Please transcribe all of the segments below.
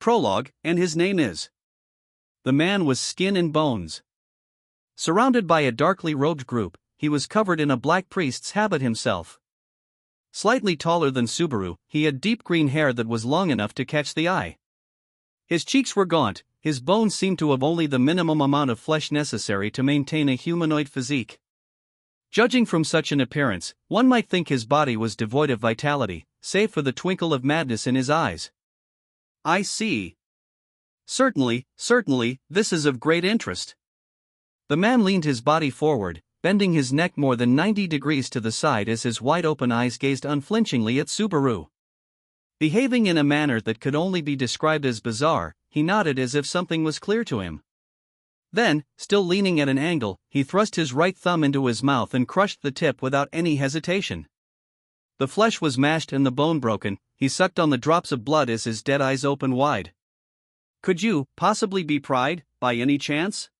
Prologue, and his name is. The man was skin and bones. Surrounded by a darkly robed group, he was covered in a black priest's habit himself. Slightly taller than Subaru, he had deep green hair that was long enough to catch the eye. His cheeks were gaunt, his bones seemed to have only the minimum amount of flesh necessary to maintain a humanoid physique. Judging from such an appearance, one might think his body was devoid of vitality, save for the twinkle of madness in his eyes. I see. Certainly, this is of great interest. The man leaned his body forward, bending his neck more than 90 degrees to the side as his wide-open eyes gazed unflinchingly at Subaru. Behaving in a manner that could only be described as bizarre, he nodded as if something was clear to him. Then, still leaning at an angle, he thrust his right thumb into his mouth and crushed the tip without any hesitation. The flesh was mashed and the bone broken. He sucked on the drops of blood as his dead eyes opened wide. Could you possibly be Pride, by any chance?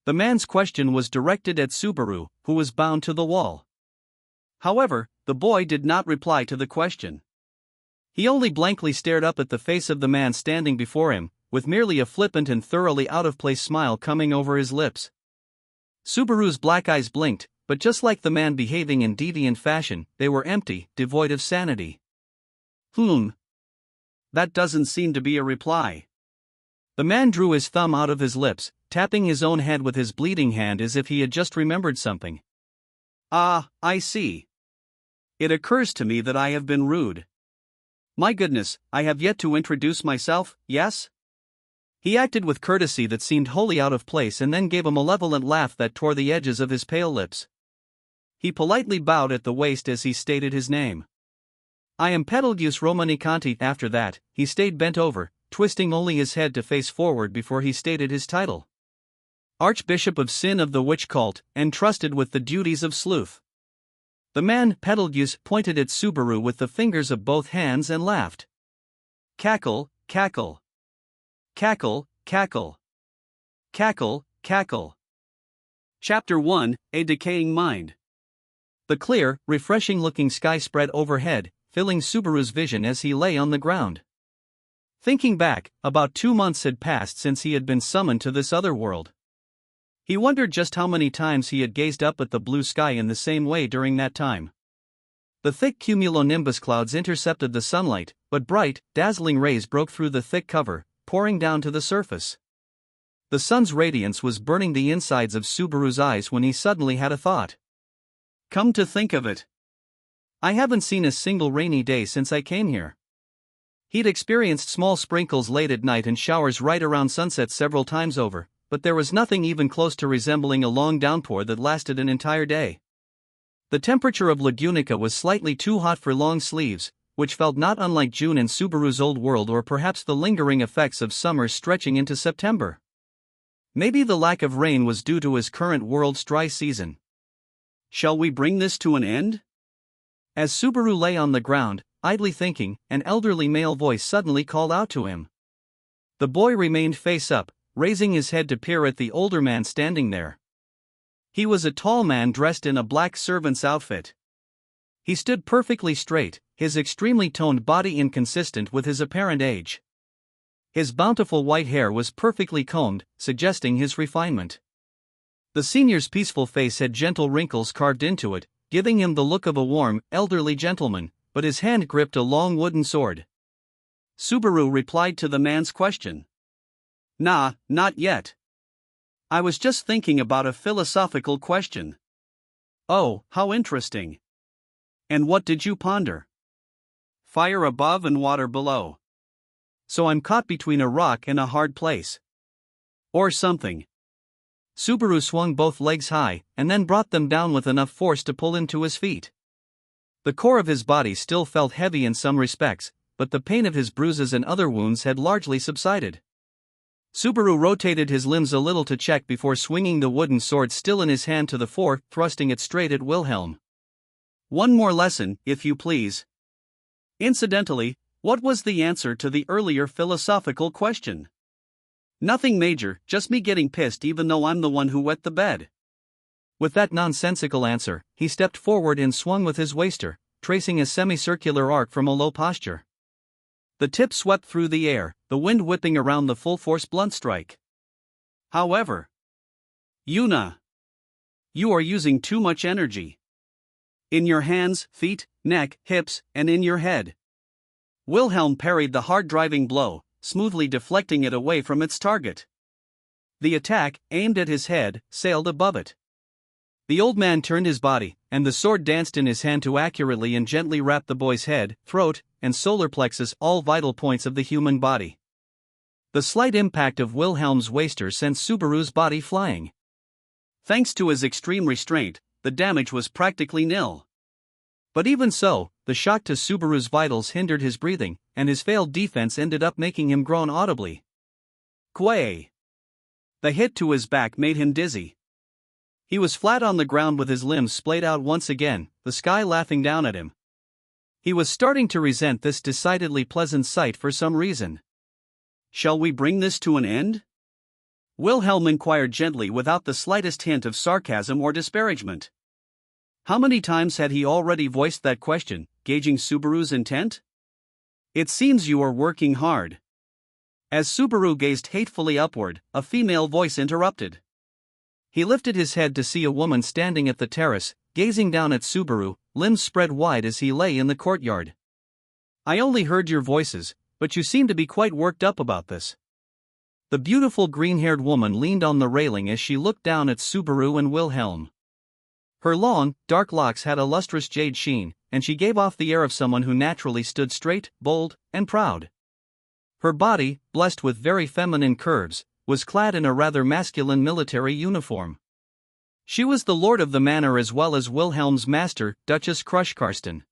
The man's question was directed at Subaru, who was bound to the wall. However, the boy did not reply to the question. He only blankly stared up at the face of the man standing before him, with merely a flippant and thoroughly out-of-place smile coming over his lips. Subaru's black eyes blinked, but just like the man behaving in deviant fashion, they were empty, devoid of sanity. That doesn't seem to be a reply. The man drew his thumb out of his lips, tapping his own head with his bleeding hand as if he had just remembered something. Ah, I see. It occurs to me that I have been rude. My goodness, I have yet to introduce myself, yes? He acted with courtesy that seemed wholly out of place and then gave a malevolent laugh that tore the edges of his pale lips. He politely bowed at the waist as he stated his name. I am Pedalgius Romanicanti. After that, he stayed bent over, twisting only his head to face forward before he stated his title. Archbishop of Sin of the Witch Cult, entrusted with the duties of sleuth. The man, Pedalgius, pointed at Subaru with the fingers of both hands and laughed. Cackle, cackle. Cackle, cackle. Cackle, cackle. Chapter 1, A Decaying Mind. The clear, refreshing-looking sky spread overhead, filling Subaru's vision as he lay on the ground. Thinking back, about 2 months had passed since he had been summoned to this other world. He wondered just how many times he had gazed up at the blue sky in the same way during that time. The thick cumulonimbus clouds intercepted the sunlight, but bright, dazzling rays broke through the thick cover, pouring down to the surface. The sun's radiance was burning the insides of Subaru's eyes when he suddenly had a thought. Come to think of it, I haven't seen a single rainy day since I came here. He'd experienced small sprinkles late at night and showers right around sunset several times over, but there was nothing even close to resembling a long downpour that lasted an entire day. The temperature of Lagunica was slightly too hot for long sleeves, which felt not unlike June in Subaru's old world, or perhaps the lingering effects of summer stretching into September. Maybe the lack of rain was due to his current world's dry season. Shall we bring this to an end? As Subaru lay on the ground, idly thinking, an elderly male voice suddenly called out to him. The boy remained face up, raising his head to peer at the older man standing there. He was a tall man dressed in a black servant's outfit. He stood perfectly straight, his extremely toned body inconsistent with his apparent age. His bountiful white hair was perfectly combed, suggesting his refinement. The senior's peaceful face had gentle wrinkles carved into it, giving him the look of a warm, elderly gentleman, but his hand gripped a long wooden sword. Subaru replied to the man's question. Nah, not yet. I was just thinking about a philosophical question. Oh, how interesting. And what did you ponder? Fire above and water below. So I'm caught between a rock and a hard place. Or something. Subaru swung both legs high, and then brought them down with enough force to pull him to his feet. The core of his body still felt heavy in some respects, but the pain of his bruises and other wounds had largely subsided. Subaru rotated his limbs a little to check before swinging the wooden sword still in his hand to the fore, thrusting it straight at Wilhelm. One more lesson, if you please. Incidentally, what was the answer to the earlier philosophical question? Nothing major, just me getting pissed even though I'm the one who wet the bed. With that nonsensical answer, he stepped forward and swung with his waister, tracing a semicircular arc from a low posture. The tip swept through the air, the wind whipping around the full-force blunt strike. However, Yuna, you are using too much energy. In your hands, feet, neck, hips, and in your head. Wilhelm parried the hard-driving blow, smoothly deflecting it away from its target. The attack, aimed at his head, sailed above it. The old man turned his body, and the sword danced in his hand to accurately and gently wrap the boy's head, throat, and solar plexus, all vital points of the human body. The slight impact of Wilhelm's waster sent Subaru's body flying. Thanks to his extreme restraint, the damage was practically nil. But even so, the shock to Subaru's vitals hindered his breathing, and his failed defense ended up making him groan audibly. Quay! The hit to his back made him dizzy. He was flat on the ground with his limbs splayed out once again, the sky laughing down at him. He was starting to resent this decidedly pleasant sight for some reason. Shall we bring this to an end? Wilhelm inquired gently without the slightest hint of sarcasm or disparagement. How many times had he already voiced that question, gauging Subaru's intent? It seems you are working hard. As Subaru gazed hatefully upward, a female voice interrupted. He lifted his head to see a woman standing at the terrace, gazing down at Subaru, limbs spread wide as he lay in the courtyard. I only heard your voices, but you seem to be quite worked up about this. The beautiful green-haired woman leaned on the railing as she looked down at Subaru and Wilhelm. Her long, dark locks had a lustrous jade sheen, and she gave off the air of someone who naturally stood straight, bold, and proud. Her body, blessed with very feminine curves, was clad in a rather masculine military uniform. She was the lord of the manor as well as Wilhelm's master, Duchess Krushkarsten.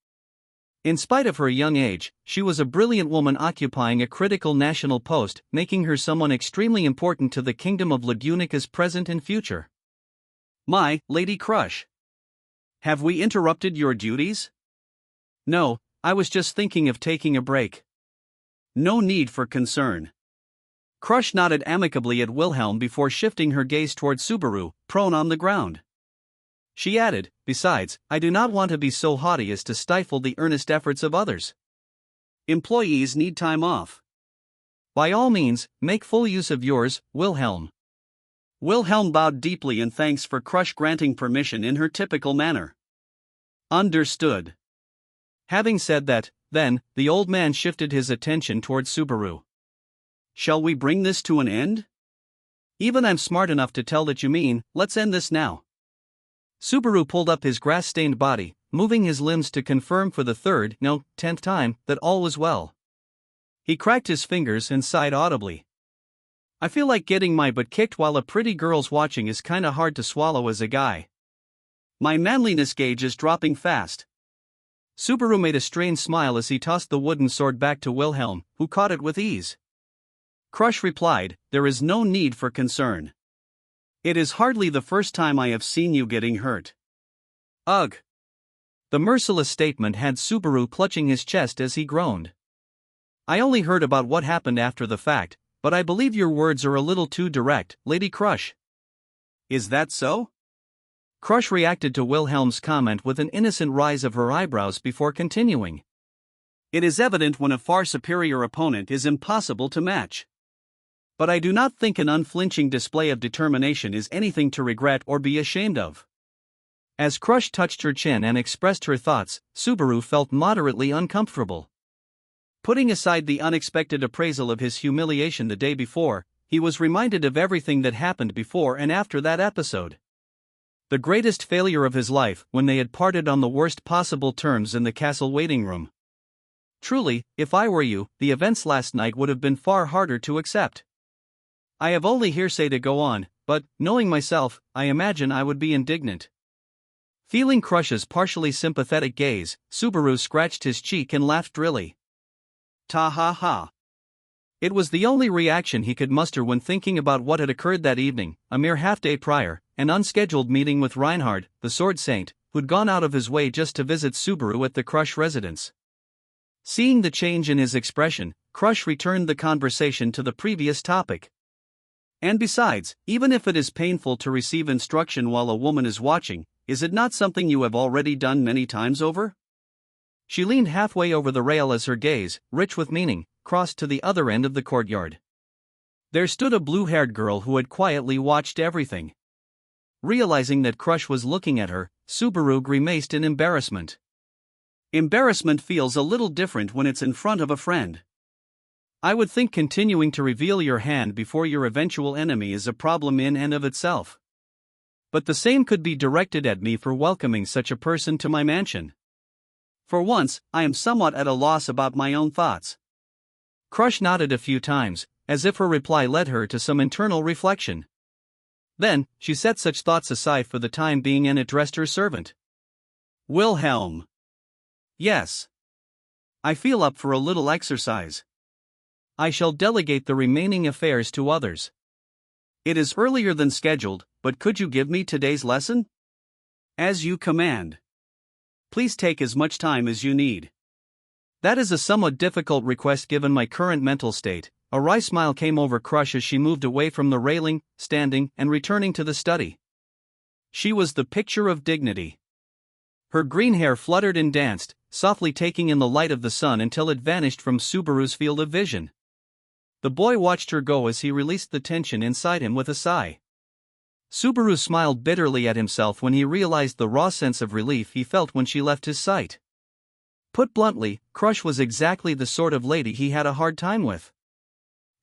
In spite of her young age, she was a brilliant woman occupying a critical national post, making her someone extremely important to the kingdom of Lagunica's present and future. My, Lady Crush. Have we interrupted your duties? No, I was just thinking of taking a break. No need for concern. Crush nodded amicably at Wilhelm before shifting her gaze toward Subaru, prone on the ground. She added, besides, I do not want to be so haughty as to stifle the earnest efforts of others. Employees need time off. By all means, make full use of yours, Wilhelm. Wilhelm bowed deeply in thanks for Crush granting permission in her typical manner. Understood. Having said that, then, the old man shifted his attention toward Subaru. Shall we bring this to an end? Even I'm smart enough to tell that you mean, let's end this now. Subaru pulled up his grass-stained body, moving his limbs to confirm for the 10th time, that all was well. He cracked his fingers and sighed audibly. I feel like getting my butt kicked while a pretty girl's watching is kinda hard to swallow as a guy. My manliness gauge is dropping fast. Subaru made a strained smile as he tossed the wooden sword back to Wilhelm, who caught it with ease. Crush replied, there is no need for concern. It is hardly the first time I have seen you getting hurt. Ugh. The merciless statement had Subaru clutching his chest as he groaned. I only heard about what happened after the fact, but I believe your words are a little too direct, Lady Crush. Is that so? Crush reacted to Wilhelm's comment with an innocent rise of her eyebrows before continuing. It is evident when a far superior opponent is impossible to match. But I do not think an unflinching display of determination is anything to regret or be ashamed of. As Crush touched her chin and expressed her thoughts, Subaru felt moderately uncomfortable. Putting aside the unexpected appraisal of his humiliation the day before, he was reminded of everything that happened before and after that episode. The greatest failure of his life when they had parted on the worst possible terms in the castle waiting room. Truly, if I were you, the events last night would have been far harder to accept. I have only hearsay to go on, but, knowing myself, I imagine I would be indignant. Feeling Crush's partially sympathetic gaze, Subaru scratched his cheek and laughed drily. Ta ha ha. It was the only reaction he could muster when thinking about what had occurred that evening, a mere half-day prior, an unscheduled meeting with Reinhard, the Sword Saint, who'd gone out of his way just to visit Subaru at the Crush residence. Seeing the change in his expression, Crush returned the conversation to the previous topic. And besides, even if it is painful to receive instruction while a woman is watching, is it not something you have already done many times over? She leaned halfway over the rail as her gaze, rich with meaning, crossed to the other end of the courtyard. There stood a blue-haired girl who had quietly watched everything. Realizing that Crush was looking at her, Subaru grimaced in embarrassment. Embarrassment feels a little different when it's in front of a friend. I would think continuing to reveal your hand before your eventual enemy is a problem in and of itself. But the same could be directed at me for welcoming such a person to my mansion. For once, I am somewhat at a loss about my own thoughts. Crush nodded a few times, as if her reply led her to some internal reflection. Then, she set such thoughts aside for the time being and addressed her servant. Wilhelm. Yes. I feel up for a little exercise. I shall delegate the remaining affairs to others. It is earlier than scheduled, but could you give me today's lesson? As you command. Please take as much time as you need. That is a somewhat difficult request given my current mental state. A wry smile came over Crush as she moved away from the railing, standing, and returning to the study. She was the picture of dignity. Her green hair fluttered and danced, softly taking in the light of the sun until it vanished from Subaru's field of vision. The boy watched her go as he released the tension inside him with a sigh. Subaru smiled bitterly at himself when he realized the raw sense of relief he felt when she left his sight. Put bluntly, Crush was exactly the sort of lady he had a hard time with.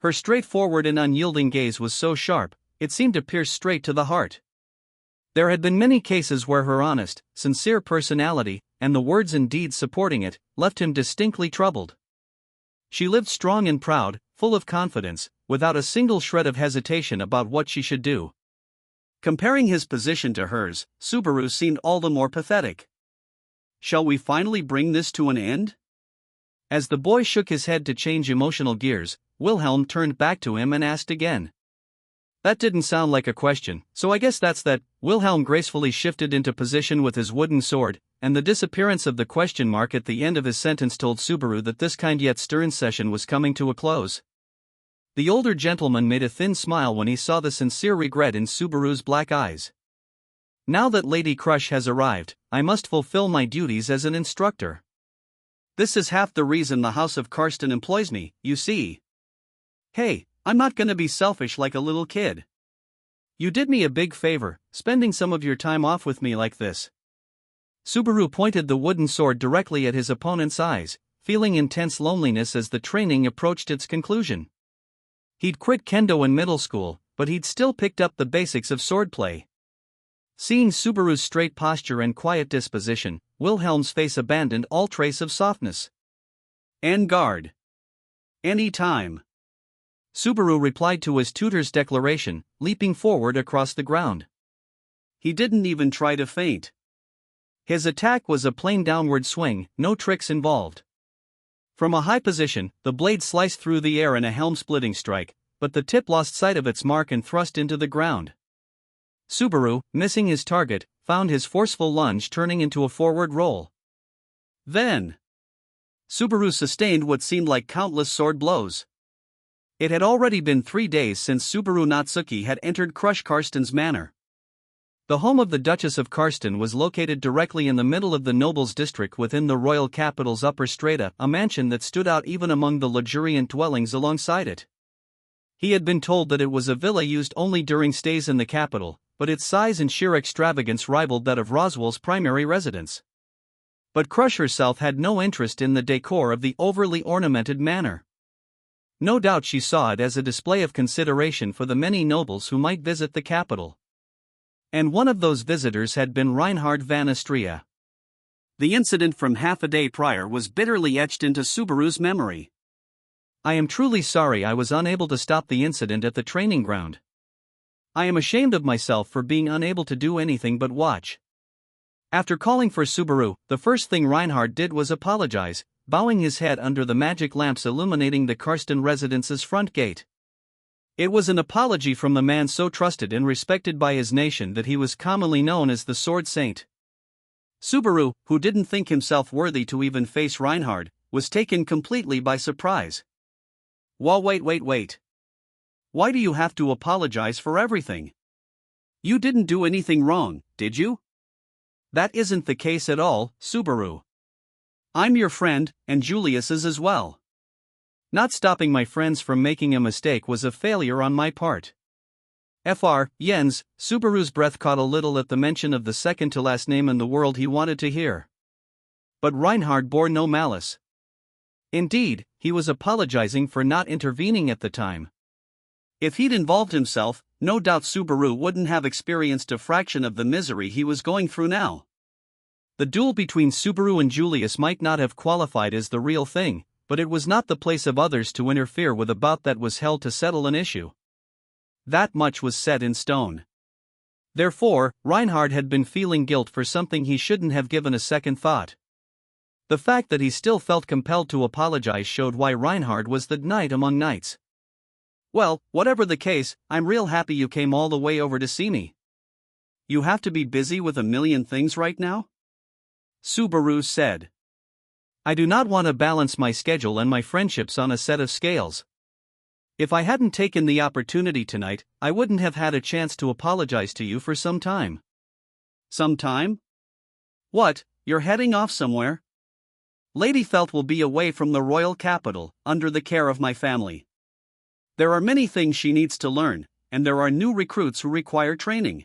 Her straightforward and unyielding gaze was so sharp, it seemed to pierce straight to the heart. There had been many cases where her honest, sincere personality, and the words and deeds supporting it, left him distinctly troubled. She lived strong and proud, full of confidence, without a single shred of hesitation about what she should do. Comparing his position to hers, Subaru seemed all the more pathetic. Shall we finally bring this to an end? As the boy shook his head to change emotional gears, Wilhelm turned back to him and asked again. That didn't sound like a question, so I guess that's that. Wilhelm gracefully shifted into position with his wooden sword, and the disappearance of the question mark at the end of his sentence told Subaru that this kind yet stern session was coming to a close. The older gentleman made a thin smile when he saw the sincere regret in Subaru's black eyes. Now that Lady Crush has arrived, I must fulfill my duties as an instructor. This is half the reason the House of Karsten employs me, you see. Hey, I'm not gonna be selfish like a little kid. You did me a big favor, spending some of your time off with me like this. Subaru pointed the wooden sword directly at his opponent's eyes, feeling intense loneliness as the training approached its conclusion. He'd quit kendo in middle school, but he'd still picked up the basics of swordplay. Seeing Subaru's straight posture and quiet disposition, Wilhelm's face abandoned all trace of softness. En garde. Any time. Subaru replied to his tutor's declaration, leaping forward across the ground. He didn't even try to feint. His attack was a plain downward swing, no tricks involved. From a high position, the blade sliced through the air in a helm-splitting strike, but the tip lost sight of its mark and thrust into the ground. Subaru, missing his target, found his forceful lunge turning into a forward roll. Then, Subaru sustained what seemed like countless sword blows. It had already been 3 days since Subaru Natsuki had entered Crush Karsten's manor. The home of the Duchess of Karsten was located directly in the middle of the nobles' district within the royal capital's upper strata, a mansion that stood out even among the luxuriant dwellings alongside it. He had been told that it was a villa used only during stays in the capital, but its size and sheer extravagance rivaled that of Roswell's primary residence. But Crush herself had no interest in the decor of the overly ornamented manor. No doubt she saw it as a display of consideration for the many nobles who might visit the capital. And one of those visitors had been Reinhard van Astria. The incident from half a day prior was bitterly etched into Subaru's memory. I am truly sorry I was unable to stop the incident at the training ground. I am ashamed of myself for being unable to do anything but watch. After calling for Subaru, the first thing Reinhard did was apologize, bowing his head under the magic lamps illuminating the Karsten residence's front gate. It was an apology from the man so trusted and respected by his nation that he was commonly known as the Sword Saint. Subaru, who didn't think himself worthy to even face Reinhard, was taken completely by surprise. Wait. Why do you have to apologize for everything? You didn't do anything wrong, did you? That isn't the case at all, Subaru. I'm your friend, and Julius's as well. Not stopping my friends from making a mistake was a failure on my part. Jens, Subaru's breath caught a little at the mention of the second-to-last name in the world he wanted to hear. But Reinhard bore no malice. Indeed, he was apologizing for not intervening at the time. If he'd involved himself, no doubt Subaru wouldn't have experienced a fraction of the misery he was going through now. The duel between Subaru and Julius might not have qualified as the real thing, but it was not the place of others to interfere with a bout that was held to settle an issue. That much was set in stone. Therefore, Reinhard had been feeling guilt for something he shouldn't have given a second thought. The fact that he still felt compelled to apologize showed why Reinhard was the knight among knights. Well, whatever the case, I'm real happy you came all the way over to see me. You have to be busy with a million things right now? Subaru said. I do not want to balance my schedule and my friendships on a set of scales. If I hadn't taken the opportunity tonight, I wouldn't have had a chance to apologize to you for some time. Some time? What, you're heading off somewhere? Lady Felt will be away from the royal capital, under the care of my family. There are many things she needs to learn, and there are new recruits who require training.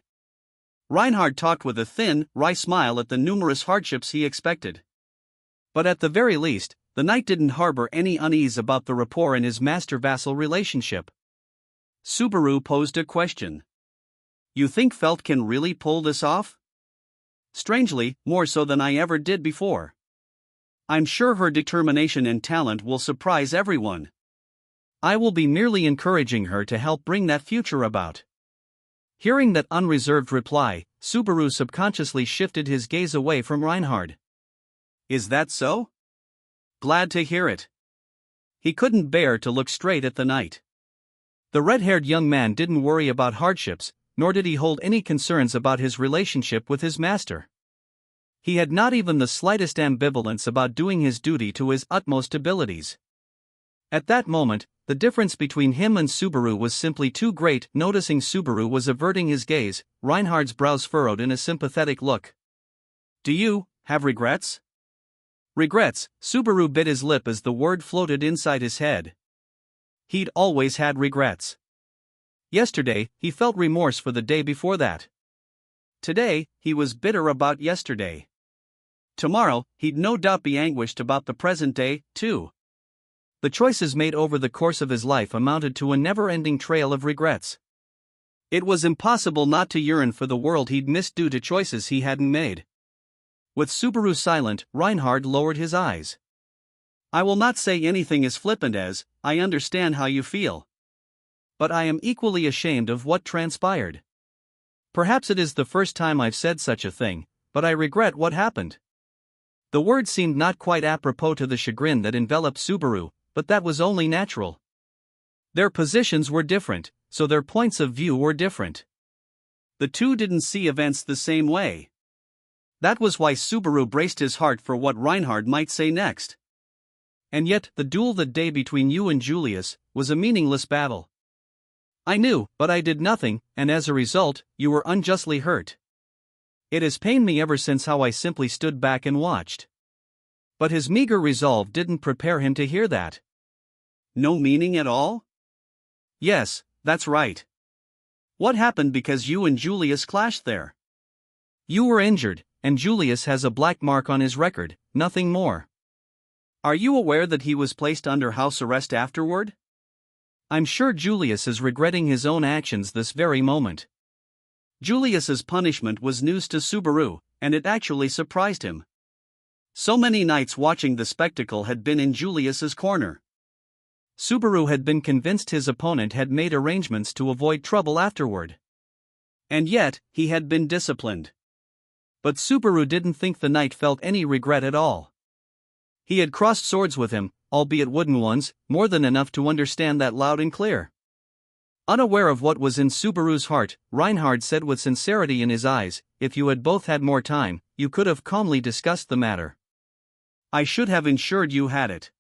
Reinhard talked with a thin, wry smile at the numerous hardships he expected. But at the very least, the knight didn't harbor any unease about the rapport in his master-vassal relationship. Subaru posed a question. You think Felt can really pull this off? Strangely, more so than I ever did before. I'm sure her determination and talent will surprise everyone. I will be merely encouraging her to help bring that future about. Hearing that unreserved reply, Subaru subconsciously shifted his gaze away from Reinhard. Is that so? Glad to hear it. He couldn't bear to look straight at the knight. The red-haired young man didn't worry about hardships, nor did he hold any concerns about his relationship with his master. He had not even the slightest ambivalence about doing his duty to his utmost abilities. At that moment, the difference between him and Subaru was simply too great. Noticing Subaru was averting his gaze, Reinhard's brows furrowed in a sympathetic look. Do you have regrets? Regrets? Subaru bit his lip as the word floated inside his head. He'd always had regrets. Yesterday, he felt remorse for the day before that. Today, he was bitter about yesterday. Tomorrow, he'd no doubt be anguished about the present day, too. The choices made over the course of his life amounted to a never-ending trail of regrets. It was impossible not to yearn for the world he'd missed due to choices he hadn't made. With Subaru silent, Reinhard lowered his eyes. I will not say anything as flippant as, I understand how you feel. But I am equally ashamed of what transpired. Perhaps it is the first time I've said such a thing, but I regret what happened. The word seemed not quite apropos to the chagrin that enveloped Subaru, but that was only natural. Their positions were different, so their points of view were different. The two didn't see events the same way. That was why Subaru braced his heart for what Reinhard might say next. And yet, the duel that day between you and Julius was a meaningless battle. I knew, but I did nothing, and as a result, you were unjustly hurt. It has pained me ever since how I simply stood back and watched. But his meager resolve didn't prepare him to hear that. No meaning at all? Yes, that's right. What happened because you and Julius clashed there? You were injured, and Julius has a black mark on his record, nothing more. Are you aware that he was placed under house arrest afterward? I'm sure Julius is regretting his own actions this very moment. Julius's punishment was news to Subaru, and it actually surprised him. So many nights watching the spectacle had been in Julius's corner. Subaru had been convinced his opponent had made arrangements to avoid trouble afterward. And yet, he had been disciplined. But Subaru didn't think the knight felt any regret at all. He had crossed swords with him, albeit wooden ones, more than enough to understand that loud and clear. Unaware of what was in Subaru's heart, Reinhard said with sincerity in his eyes, if you had both had more time, you could have calmly discussed the matter. I should have ensured you had it.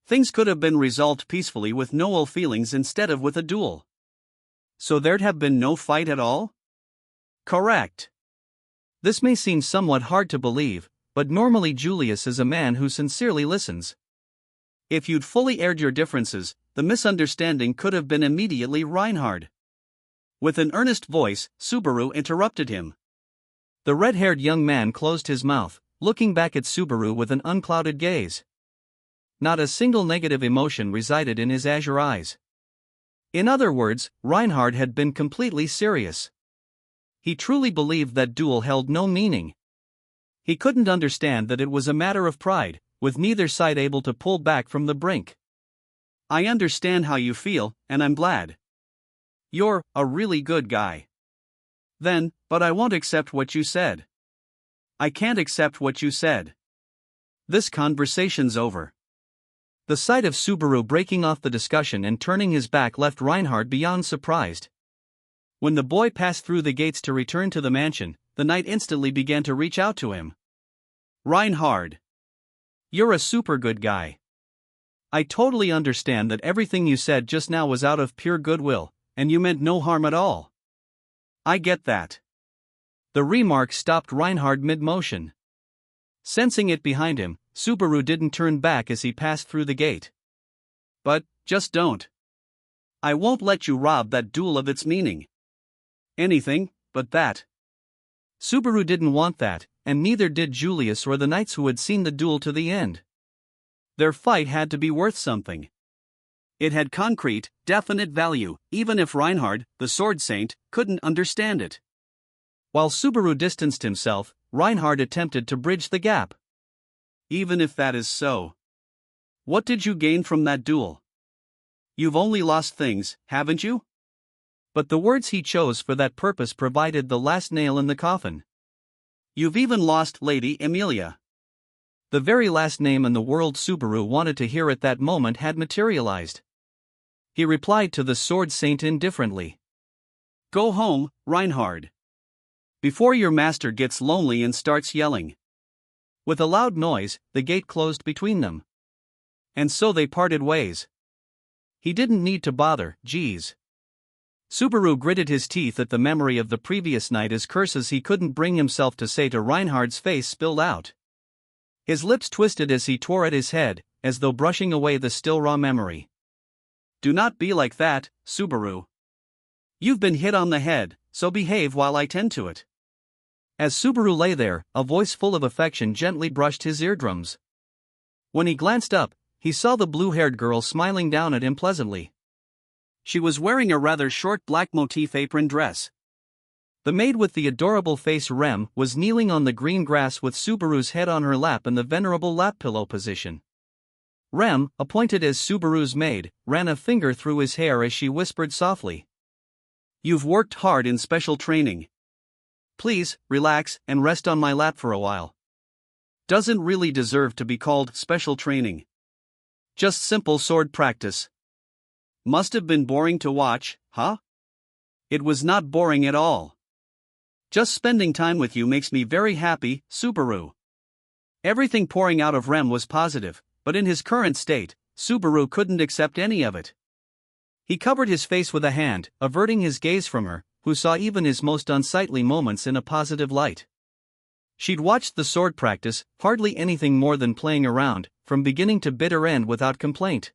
Things could have been resolved peacefully with no ill feelings instead of with a duel. So there'd have been no fight at all? Correct. This may seem somewhat hard to believe, but normally Julius is a man who sincerely listens. If you'd fully aired your differences, the misunderstanding could have been immediately Reinhard. With an earnest voice, Subaru interrupted him. The red-haired young man closed his mouth, looking back at Subaru with an unclouded gaze. Not a single negative emotion resided in his azure eyes. In other words, Reinhard had been completely serious. He truly believed that duel held no meaning. He couldn't understand that it was a matter of pride, with neither side able to pull back from the brink. I understand how you feel, and I'm glad. You're a really good guy. Then, but I won't accept what you said. I can't accept what you said. This conversation's over. The sight of Subaru breaking off the discussion and turning his back left Reinhard beyond surprised. When the boy passed through the gates to return to the mansion, the knight instantly began to reach out to him. Reinhard. You're a super good guy. I totally understand that everything you said just now was out of pure goodwill, and you meant no harm at all. I get that. The remark stopped Reinhard mid-motion. Sensing it behind him, Subaru didn't turn back as he passed through the gate. But, just don't. I won't let you rob that duel of its meaning. Anything but that. Subaru didn't want that, and neither did Julius or the knights who had seen the duel to the end. Their fight had to be worth something. It had concrete, definite value, even if Reinhard, the sword saint, couldn't understand it. While Subaru distanced himself, Reinhard attempted to bridge the gap. Even if that is so. What did you gain from that duel? You've only lost things, haven't you? But the words he chose for that purpose provided the last nail in the coffin. You've even lost Lady Emilia. The very last name in the world Subaru wanted to hear at that moment had materialized. He replied to the sword saint indifferently. Go home, Reinhard. Before your master gets lonely and starts yelling. With a loud noise, the gate closed between them. And so they parted ways. He didn't need to bother, geez. Subaru gritted his teeth at the memory of the previous night as curses he couldn't bring himself to say to Reinhard's face spilled out. His lips twisted as he tore at his head, as though brushing away the still raw memory. Do not be like that, Subaru. You've been hit on the head, so behave while I tend to it. As Subaru lay there, a voice full of affection gently brushed his eardrums. When he glanced up, he saw the blue-haired girl smiling down at him pleasantly. She was wearing a rather short black motif apron dress. The maid with the adorable face Rem was kneeling on the green grass with Subaru's head on her lap in the venerable lap pillow position. Rem, appointed as Subaru's maid, ran a finger through his hair as she whispered softly. You've worked hard in special training. Please, relax and rest on my lap for a while. Doesn't really deserve to be called special training. Just simple sword practice. Must have been boring to watch, huh? It was not boring at all. Just spending time with you makes me very happy, Subaru. Everything pouring out of Rem was positive, but in his current state, Subaru couldn't accept any of it. He covered his face with a hand, averting his gaze from her, who saw even his most unsightly moments in a positive light. She'd watched the sword practice, hardly anything more than playing around, from beginning to bitter end without complaint.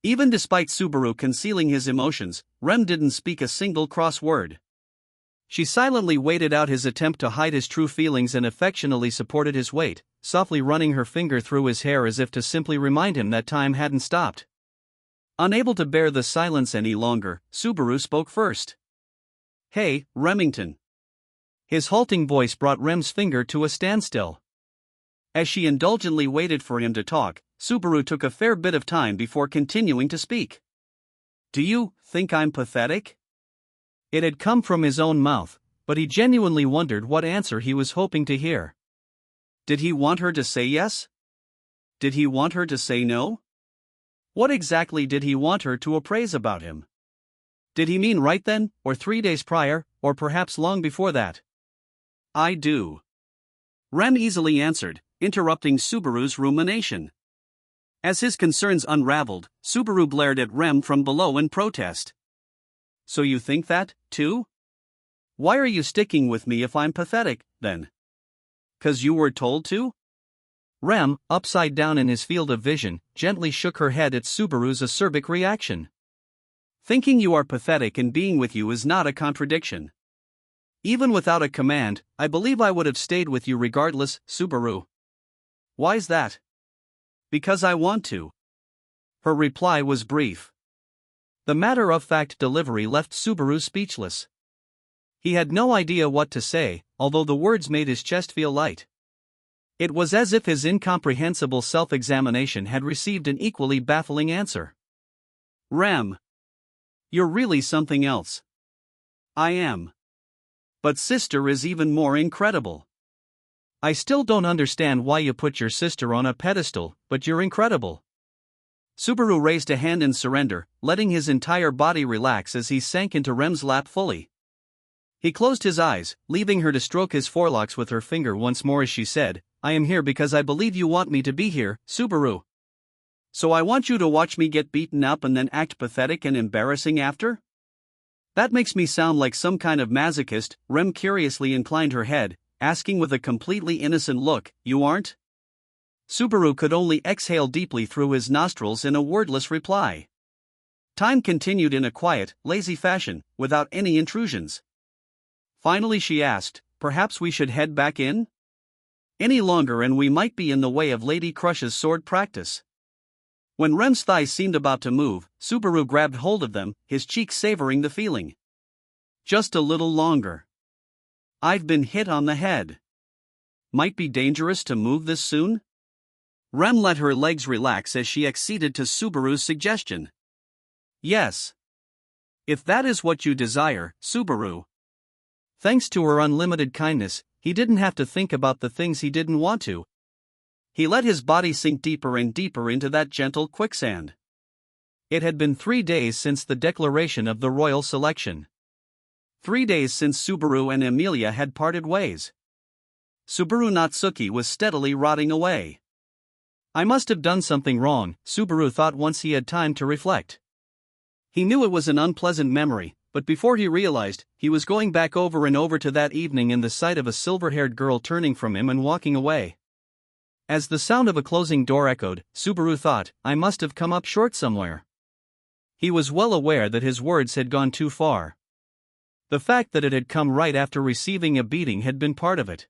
Even despite Subaru concealing his emotions, Rem didn't speak a single cross word. She silently waited out his attempt to hide his true feelings and affectionately supported his weight, softly running her finger through his hair as if to simply remind him that time hadn't stopped. Unable to bear the silence any longer, Subaru spoke first. Hey, Remington. His halting voice brought Rem's finger to a standstill. As she indulgently waited for him to talk, Subaru took a fair bit of time before continuing to speak. Do you think I'm pathetic? It had come from his own mouth, but he genuinely wondered what answer he was hoping to hear. Did he want her to say yes? Did he want her to say no? What exactly did he want her to appraise about him? Did he mean right then, or 3 days prior, or perhaps long before that? I do. Rem easily answered, interrupting Subaru's rumination. As his concerns unraveled, Subaru glared at Rem from below in protest. So you think that, too? Why are you sticking with me if I'm pathetic, then? 'Cause you were told to? Rem, upside down in his field of vision, gently shook her head at Subaru's acerbic reaction. Thinking you are pathetic and being with you is not a contradiction. Even without a command, I believe I would have stayed with you regardless, Subaru. Why's that? Because I want to. Her reply was brief. The matter-of-fact delivery left Subaru speechless. He had no idea what to say, although the words made his chest feel light. It was as if his incomprehensible self-examination had received an equally baffling answer. Rem. You're really something else. I am. But sister is even more incredible. I still don't understand why you put your sister on a pedestal, but you're incredible. Subaru raised a hand in surrender, letting his entire body relax as he sank into Rem's lap fully. He closed his eyes, leaving her to stroke his forelocks with her finger once more as she said, I am here because I believe you want me to be here, Subaru. So I want you to watch me get beaten up and then act pathetic and embarrassing after? That makes me sound like some kind of masochist. Rem curiously inclined her head, asking with a completely innocent look, you aren't? Subaru could only exhale deeply through his nostrils in a wordless reply. Time continued in a quiet, lazy fashion, without any intrusions. Finally she asked, perhaps we should head back in? Any longer and we might be in the way of Lady Crush's sword practice. When Rem's thighs seemed about to move, Subaru grabbed hold of them, his cheeks savoring the feeling. Just a little longer. I've been hit on the head. Might be dangerous to move this soon? Rem let her legs relax as she acceded to Subaru's suggestion. Yes. If that is what you desire, Subaru. Thanks to her unlimited kindness, he didn't have to think about the things he didn't want to. He let his body sink deeper and deeper into that gentle quicksand. It had been 3 days since the declaration of the royal selection. 3 days since Subaru and Emilia had parted ways. Subaru Natsuki was steadily rotting away. I must have done something wrong, Subaru thought once he had time to reflect. He knew it was an unpleasant memory, but before he realized, he was going back over and over to that evening in the sight of a silver-haired girl turning from him and walking away. As the sound of a closing door echoed, Subaru thought, I must have come up short somewhere. He was well aware that his words had gone too far. The fact that it had come right after receiving a beating had been part of it.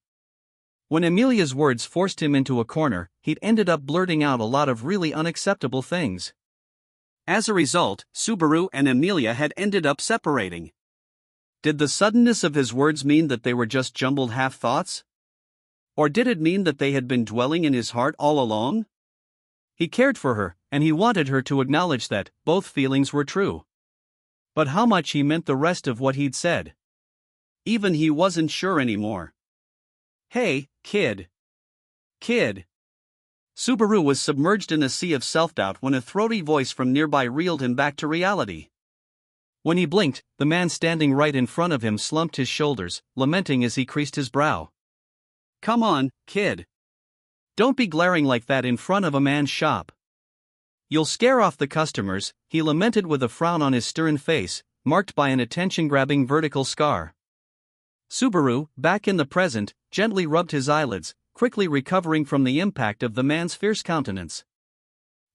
When Emilia's words forced him into a corner, he'd ended up blurting out a lot of really unacceptable things. As a result, Subaru and Emilia had ended up separating. Did the suddenness of his words mean that they were just jumbled half-thoughts? Or did it mean that they had been dwelling in his heart all along? He cared for her, and he wanted her to acknowledge that both feelings were true. But how much he meant the rest of what he'd said? Even he wasn't sure anymore. Hey, kid. Kid. Subaru was submerged in a sea of self-doubt when a throaty voice from nearby reeled him back to reality. When he blinked, the man standing right in front of him slumped his shoulders, lamenting as he creased his brow. Come on, kid. Don't be glaring like that in front of a man's shop. You'll scare off the customers, he lamented with a frown on his stern face, marked by an attention-grabbing vertical scar. Subaru, back in the present, gently rubbed his eyelids, quickly recovering from the impact of the man's fierce countenance.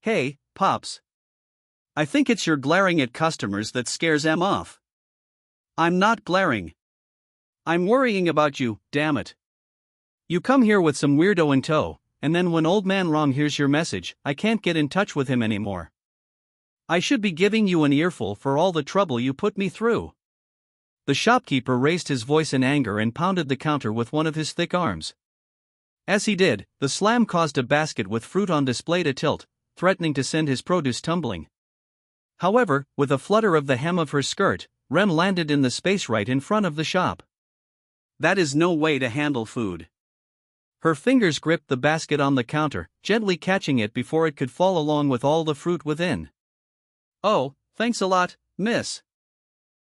Hey, Pops. I think it's your glaring at customers that scares em off. I'm not glaring. I'm worrying about you, damn it. You come here with some weirdo in tow, and then when old man Rom hears your message, I can't get in touch with him anymore. I should be giving you an earful for all the trouble you put me through. The shopkeeper raised his voice in anger and pounded the counter with one of his thick arms. As he did, the slam caused a basket with fruit on display to tilt, threatening to send his produce tumbling. However, with a flutter of the hem of her skirt, Rem landed in the space right in front of the shop. That is no way to handle food. Her fingers gripped the basket on the counter, gently catching it before it could fall along with all the fruit within. Oh, thanks a lot, miss.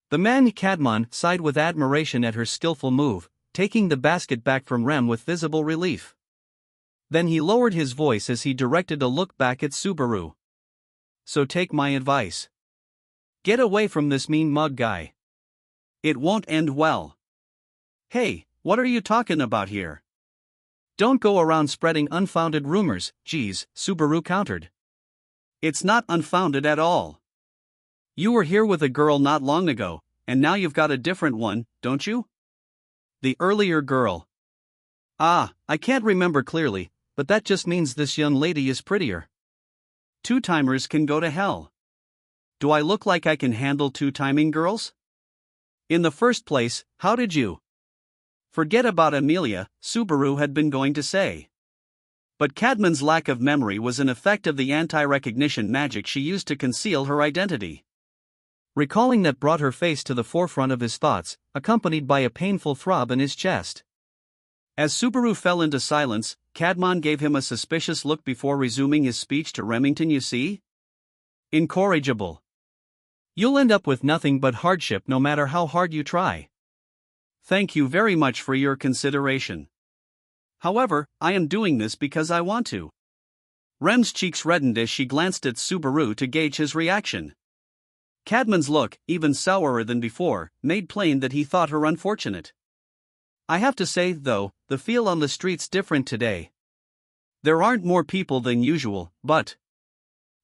The man Cadmon sighed with admiration at her skillful move, taking the basket back from Rem with visible relief. Then he lowered his voice as he directed a look back at Subaru. So take my advice. Get away from this mean mug guy. It won't end well. Hey, what are you talking about here? Don't go around spreading unfounded rumors, geez, Subaru countered. It's not unfounded at all. You were here with a girl not long ago, and now you've got a different one, don't you? The earlier girl. Ah, I can't remember clearly, but that just means this young lady is prettier. Two-timers can go to hell. Do I look like I can handle two-timing girls? In the first place, how did you? Forget about Amelia, Subaru had been going to say. But Cadman's lack of memory was an effect of the anti-recognition magic she used to conceal her identity. Recalling that brought her face to the forefront of his thoughts, accompanied by a painful throb in his chest. As Subaru fell into silence, Cadman gave him a suspicious look before resuming his speech to Remington. You see? Incorrigible. You'll end up with nothing but hardship no matter how hard you try. Thank you very much for your consideration. However, I am doing this because I want to. Rem's cheeks reddened as she glanced at Subaru to gauge his reaction. Cadman's look, even sourer than before, made plain that he thought her unfortunate. I have to say, though, the feel on the street's different today. There aren't more people than usual, but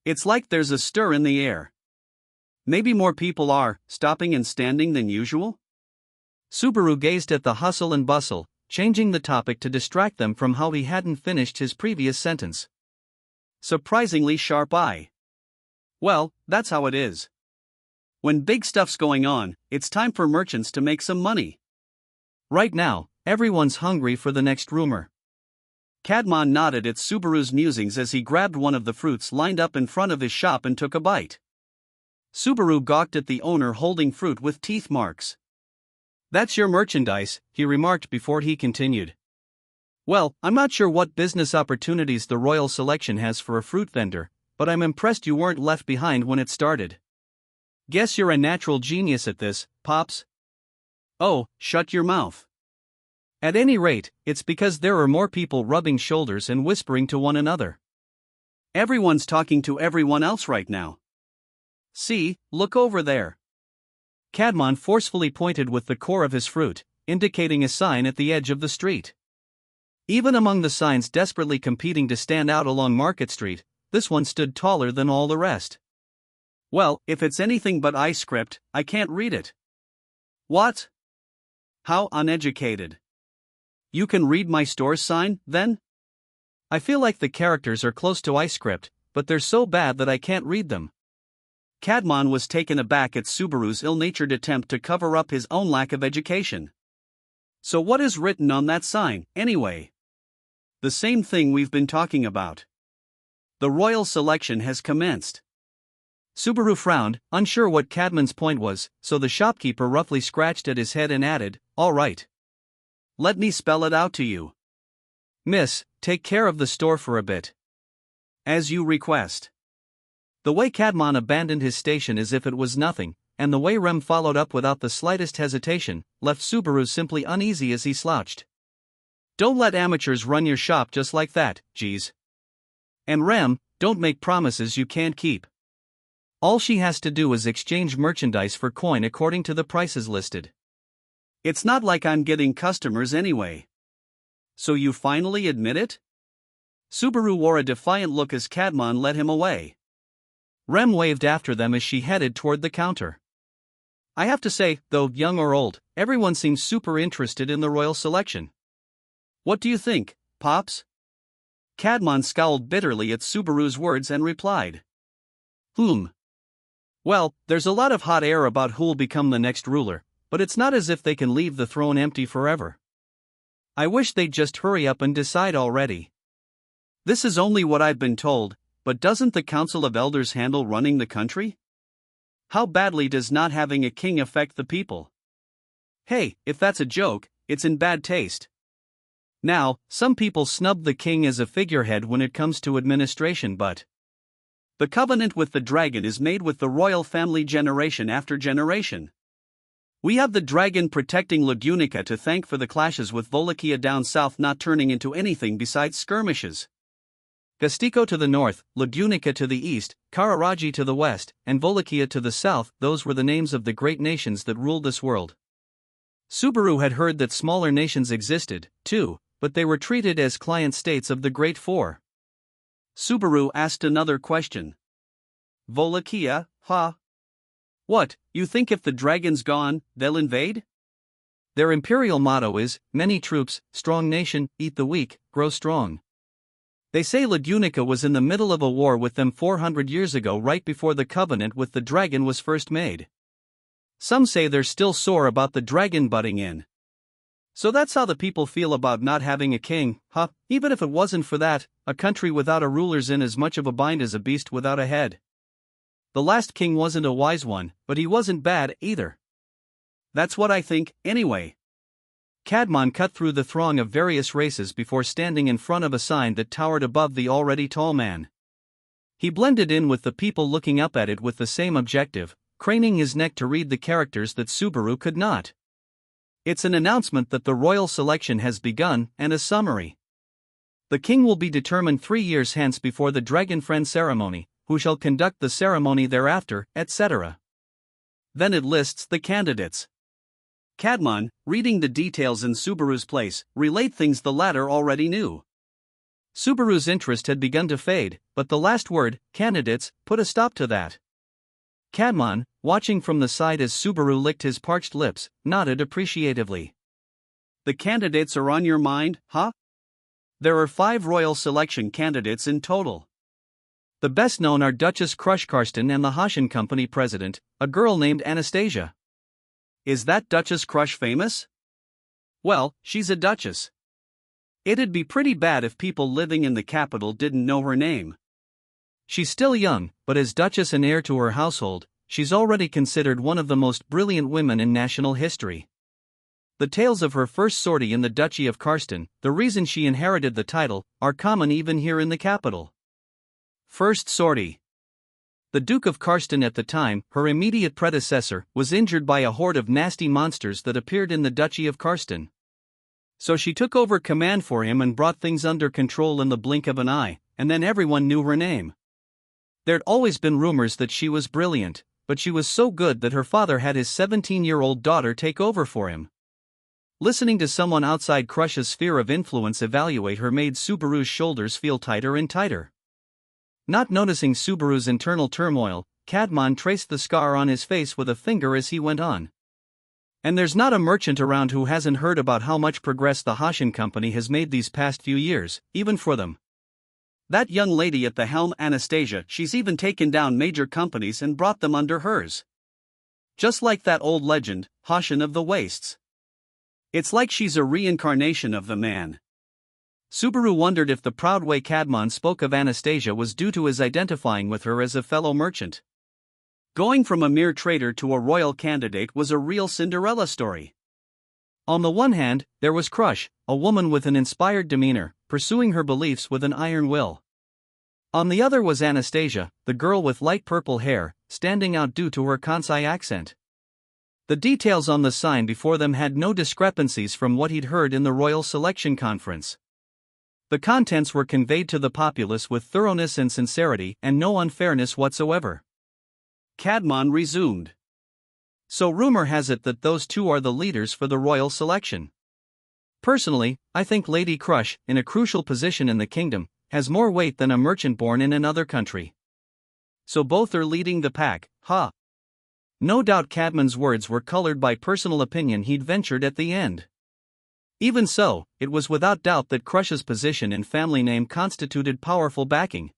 it's like there's a stir in the air. Maybe more people are stopping and standing than usual? Subaru gazed at the hustle and bustle, changing the topic to distract them from how he hadn't finished his previous sentence. Surprisingly sharp eye. Well, that's how it is. When big stuff's going on, it's time for merchants to make some money. Right now, everyone's hungry for the next rumor. Cadman nodded at Subaru's musings as he grabbed one of the fruits lined up in front of his shop and took a bite. Subaru gawked at the owner holding fruit with teeth marks. That's your merchandise, he remarked before he continued. Well, I'm not sure what business opportunities the Royal Selection has for a fruit vendor, but I'm impressed you weren't left behind when it started. Guess you're a natural genius at this, Pops. Oh, shut your mouth. At any rate, it's because there are more people rubbing shoulders and whispering to one another. Everyone's talking to everyone else right now. See, look over there. Cadman forcefully pointed with the core of his fruit, indicating a sign at the edge of the street. Even among the signs desperately competing to stand out along Market Street, this one stood taller than all the rest. Well, if it's anything but iScript, I can't read it. What? How uneducated. You can read my store's sign, then? I feel like the characters are close to iScript, but they're so bad that I can't read them. Cadman was taken aback at Subaru's ill-natured attempt to cover up his own lack of education. So what is written on that sign, anyway? The same thing we've been talking about. The Royal Selection has commenced. Subaru frowned, unsure what Cadman's point was, so the shopkeeper roughly scratched at his head and added, "All right. Let me spell it out to you. Miss, take care of the store for a bit. As you request." The way Cadman abandoned his station as if it was nothing, and the way Rem followed up without the slightest hesitation, left Subaru simply uneasy as he slouched. Don't let amateurs run your shop just like that, geez. And Rem, don't make promises you can't keep. All she has to do is exchange merchandise for coin according to the prices listed. It's not like I'm getting customers anyway. So you finally admit it? Subaru wore a defiant look as Cadman led him away. Rem waved after them as she headed toward the counter. I have to say, though young or old, everyone seems super interested in the Royal Selection. What do you think, Pops? Cadman scowled bitterly at Subaru's words and replied. Well, there's a lot of hot air about who'll become the next ruler, but it's not as if they can leave the throne empty forever. I wish they'd just hurry up and decide already. This is only what I've been told, but doesn't the Council of Elders handle running the country? How badly does not having a king affect the people? Hey, if that's a joke, it's in bad taste. Now, some people snub the king as a figurehead when it comes to administration, but the covenant with the dragon is made with the royal family generation after generation. We have the dragon protecting Lagunica to thank for the clashes with Wallachia down south not turning into anything besides skirmishes. Gastico to the north, Lagunica to the east, Kararaji to the west, and Wallachia to the south, those were the names of the great nations that ruled this world. Subaru had heard that smaller nations existed, too, but they were treated as client states of the Great Four. Subaru asked another question. Wallachia, huh? What, you think if the dragon's gone, they'll invade? Their imperial motto is, many troops, strong nation, eat the weak, grow strong. They say Lagunica was in the middle of a war with them 400 years ago, right before the covenant with the dragon was first made. Some say they're still sore about the dragon butting in. So that's how the people feel about not having a king, huh? Even if it wasn't for that, a country without a ruler's in as much of a bind as a beast without a head. The last king wasn't a wise one, but he wasn't bad either. That's what I think, anyway. Cadmon cut through the throng of various races before standing in front of a sign that towered above the already tall man. He blended in with the people looking up at it with the same objective, craning his neck to read the characters that Subaru could not. It's an announcement that the royal selection has begun, and a summary. The king will be determined 3 years hence before the Dragon Friend ceremony, who shall conduct the ceremony thereafter, etc. Then it lists the candidates. Cadmon, reading the details in Subaru's place, relate things the latter already knew. Subaru's interest had begun to fade, but the last word, candidates, put a stop to that. Cadmon, watching from the side as Subaru licked his parched lips, nodded appreciatively. The candidates are on your mind, huh? There are 5 royal selection candidates in total. The best known are Duchess Crush Karsten and the Hoshin Company president, a girl named Anastasia. Is that Duchess Crush famous? Well, she's a duchess. It'd be pretty bad if people living in the capital didn't know her name. She's still young, but as duchess and heir to her household, she's already considered one of the most brilliant women in national history. The tales of her first sortie in the Duchy of Karsten, the reason she inherited the title, are common even here in the capital. First sortie. The Duke of Karsten at the time, her immediate predecessor, was injured by a horde of nasty monsters that appeared in the Duchy of Karsten. So she took over command for him and brought things under control in the blink of an eye, and then everyone knew her name. There'd always been rumors that she was brilliant, but she was so good that her father had his 17-year-old daughter take over for him. Listening to someone outside Crush's sphere of influence evaluate her made Subaru's shoulders feel tighter and tighter. Not noticing Subaru's internal turmoil, Cadmon traced the scar on his face with a finger as he went on. And there's not a merchant around who hasn't heard about how much progress the Hoshin Company has made these past few years, even for them. That young lady at the helm, Anastasia, she's even taken down major companies and brought them under hers. Just like that old legend, Hoshin of the Wastes. It's like she's a reincarnation of the man. Subaru wondered if the proud way Cadmon spoke of Anastasia was due to his identifying with her as a fellow merchant. Going from a mere trader to a royal candidate was a real Cinderella story. On the one hand, there was Crush, a woman with an inspired demeanor, pursuing her beliefs with an iron will. On the other was Anastasia, the girl with light purple hair, standing out due to her Kansai accent. The details on the sign before them had no discrepancies from what he'd heard in the royal selection conference. The contents were conveyed to the populace with thoroughness and sincerity and no unfairness whatsoever. Cadmon resumed. So rumor has it that those two are the leaders for the royal selection. Personally, I think Lady Crush, in a crucial position in the kingdom, has more weight than a merchant born in another country. So both are leading the pack, huh? No doubt Cadmon's words were colored by personal opinion he'd ventured at the end. Even so, it was without doubt that Crush's position and family name constituted powerful backing.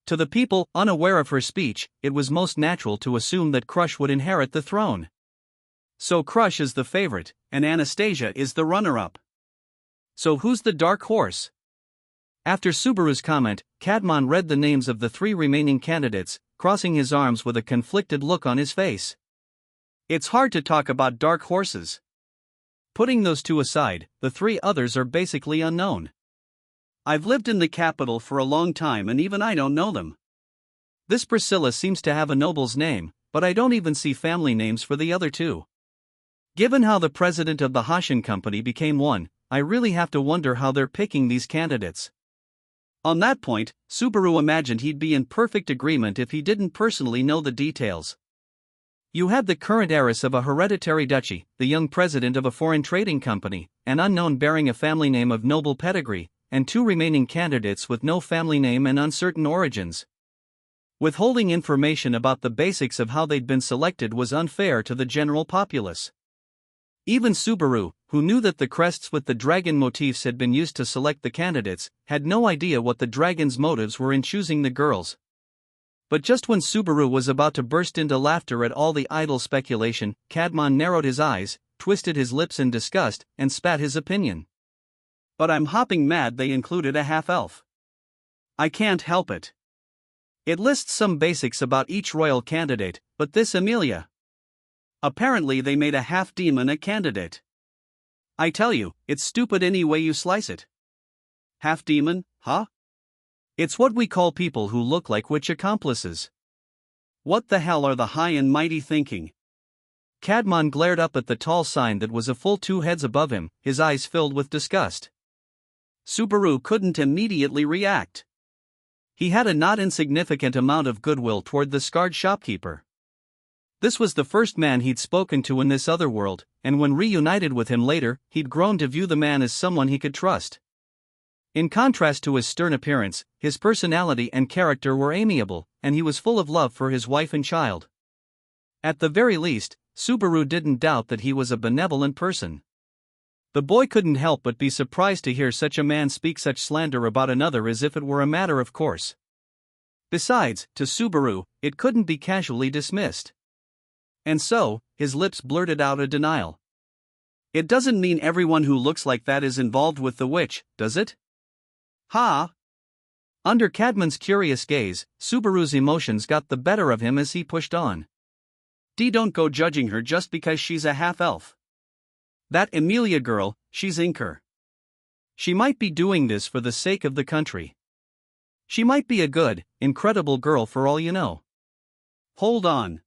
To the people, unaware of her speech, it was most natural to assume that Crush would inherit the throne. So Crush is the favorite, and Anastasia is the runner-up. So who's the dark horse? After Subaru's comment, Cadmon read the names of the 3 remaining candidates, crossing his arms with a conflicted look on his face. It's hard to talk about dark horses. Putting those 2 aside, the 3 others are basically unknown. I've lived in the capital for a long time and even I don't know them. This Priscilla seems to have a noble's name, but I don't even see family names for the other 2. Given how the president of the Hoshin Company became one, I really have to wonder how they're picking these candidates. On that point, Subaru imagined he'd be in perfect agreement if he didn't personally know the details. You had the current heiress of a hereditary duchy, the young president of a foreign trading company, an unknown bearing a family name of noble pedigree, and two remaining candidates with no family name and uncertain origins. Withholding information about the basics of how they'd been selected was unfair to the general populace. Even Subaru, who knew that the crests with the dragon motifs had been used to select the candidates, had no idea what the dragon's motives were in choosing the girls. But just when Subaru was about to burst into laughter at all the idle speculation, Cadmon narrowed his eyes, twisted his lips in disgust, and spat his opinion. But I'm hopping mad they included a half-elf. I can't help it. It lists some basics about each royal candidate, but this Amelia. Apparently they made a half-demon a candidate. I tell you, it's stupid any way you slice it. Half-demon, huh? It's what we call people who look like witch accomplices. What the hell are the high and mighty thinking? Cadmon glared up at the tall sign that was a full 2 heads above him, his eyes filled with disgust. Subaru couldn't immediately react. He had a not insignificant amount of goodwill toward the scarred shopkeeper. This was the first man he'd spoken to in this other world, and when reunited with him later, he'd grown to view the man as someone he could trust. In contrast to his stern appearance, his personality and character were amiable, and he was full of love for his wife and child. At the very least, Subaru didn't doubt that he was a benevolent person. The boy couldn't help but be surprised to hear such a man speak such slander about another as if it were a matter of course. Besides, to Subaru, it couldn't be casually dismissed. And so, his lips blurted out a denial. It doesn't mean everyone who looks like that is involved with the witch, does it? Ha! Under Cadmon's curious gaze, Subaru's emotions got the better of him as he pushed on. Don't go judging her just because she's a half-elf. That Emilia girl, she's Inker. She might be doing this for the sake of the country. She might be a good, incredible girl for all you know. Hold on.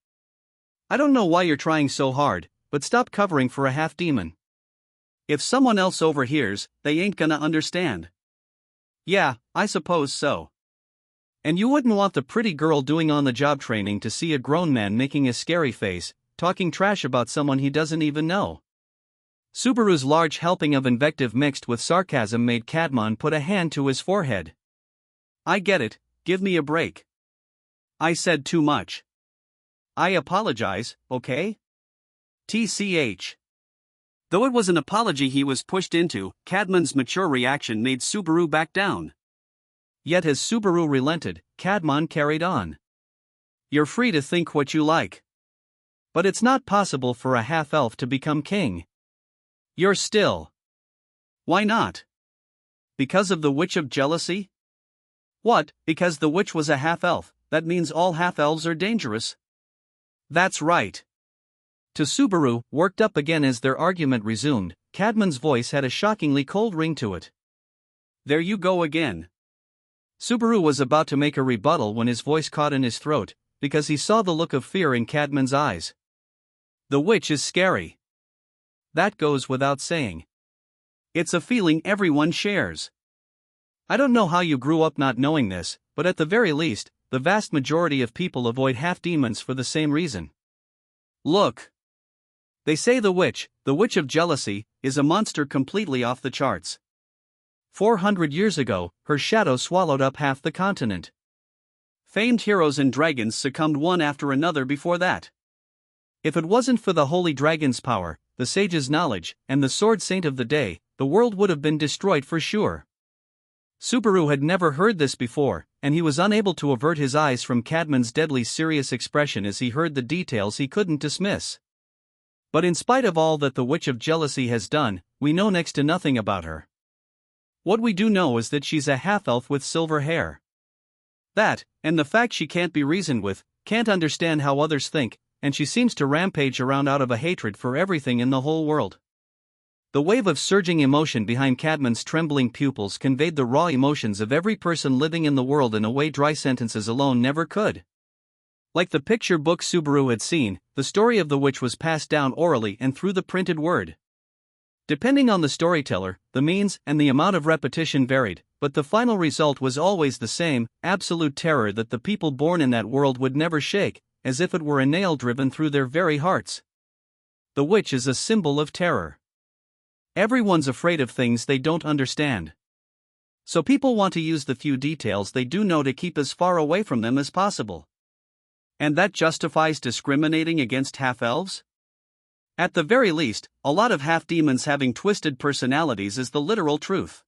I don't know why you're trying so hard, but stop covering for a half-demon. If someone else overhears, they ain't gonna understand. Yeah, I suppose so. And you wouldn't want the pretty girl doing on-the-job training to see a grown man making a scary face, talking trash about someone he doesn't even know. Subaru's large helping of invective mixed with sarcasm made Cadmon put a hand to his forehead. I get it, give me a break. I said too much. I apologize, okay? TCH. Though it was an apology he was pushed into, Cadmon's mature reaction made Subaru back down. Yet as Subaru relented, Cadmon carried on. You're free to think what you like. But it's not possible for a half-elf to become king. You're still. Why not? Because of the witch of jealousy? What, because the witch was a half-elf, that means all half-elves are dangerous? That's right. To Subaru, worked up again as their argument resumed, Cadmon's voice had a shockingly cold ring to it. There you go again. Subaru was about to make a rebuttal when his voice caught in his throat, because he saw the look of fear in Cadmon's eyes. The witch is scary. That goes without saying. It's a feeling everyone shares. I don't know how you grew up not knowing this, but at the very least, the vast majority of people avoid half-demons for the same reason. Look. They say the witch of jealousy, is a monster completely off the charts. 400 years ago, her shadow swallowed up half the continent. Famed heroes and dragons succumbed one after another before that. If it wasn't for the holy dragon's power, the sage's knowledge, and the sword saint of the day, the world would have been destroyed for sure. Subaru had never heard this before, and he was unable to avert his eyes from Cadmon's deadly serious expression as he heard the details he couldn't dismiss. But in spite of all that the witch of jealousy has done, we know next to nothing about her. What we do know is that she's a half-elf with silver hair. That, and the fact she can't be reasoned with, can't understand how others think, and she seems to rampage around out of a hatred for everything in the whole world. The wave of surging emotion behind Cadmon's trembling pupils conveyed the raw emotions of every person living in the world in a way dry sentences alone never could. Like the picture book Subaru had seen, the story of the witch was passed down orally and through the printed word. Depending on the storyteller, the means and the amount of repetition varied, but the final result was always the same: absolute terror that the people born in that world would never shake, as if it were a nail driven through their very hearts. The witch is a symbol of terror. Everyone's afraid of things they don't understand. So people want to use the few details they do know to keep as far away from them as possible. And that justifies discriminating against half-elves? At the very least, a lot of half-demons having twisted personalities is the literal truth.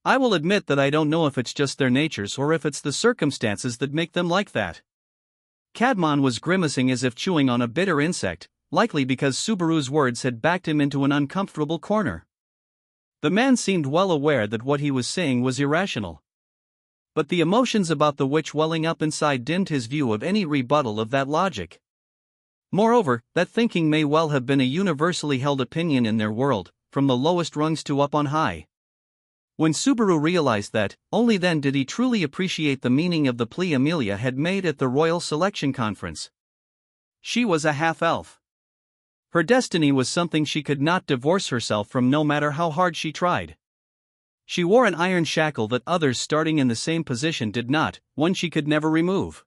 I will admit that I don't know if it's just their natures or if it's the circumstances that make them like that. Cadmon was grimacing as if chewing on a bitter insect, likely because Subaru's words had backed him into an uncomfortable corner. The man seemed well aware that what he was saying was irrational. But the emotions about the witch welling up inside dimmed his view of any rebuttal of that logic. Moreover, that thinking may well have been a universally held opinion in their world, from the lowest rungs to up on high. When Subaru realized that, only then did he truly appreciate the meaning of the plea Amelia had made at the Royal Selection Conference. She was a half-elf. Her destiny was something she could not divorce herself from no matter how hard she tried. She wore an iron shackle that others starting in the same position did not, one she could never remove.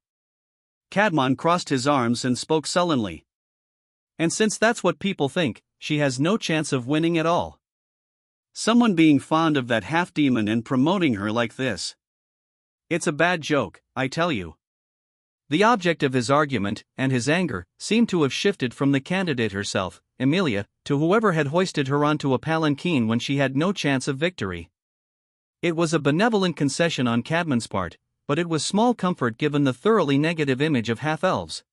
Cadmon crossed his arms and spoke sullenly. And since that's what people think, she has no chance of winning at all. Someone being fond of that half-demon and promoting her like this. It's a bad joke, I tell you. The object of his argument, and his anger, seemed to have shifted from the candidate herself, Amelia, to whoever had hoisted her onto a palanquin when she had no chance of victory. It was a benevolent concession on Cadmon's part, but it was small comfort given the thoroughly negative image of half-elves.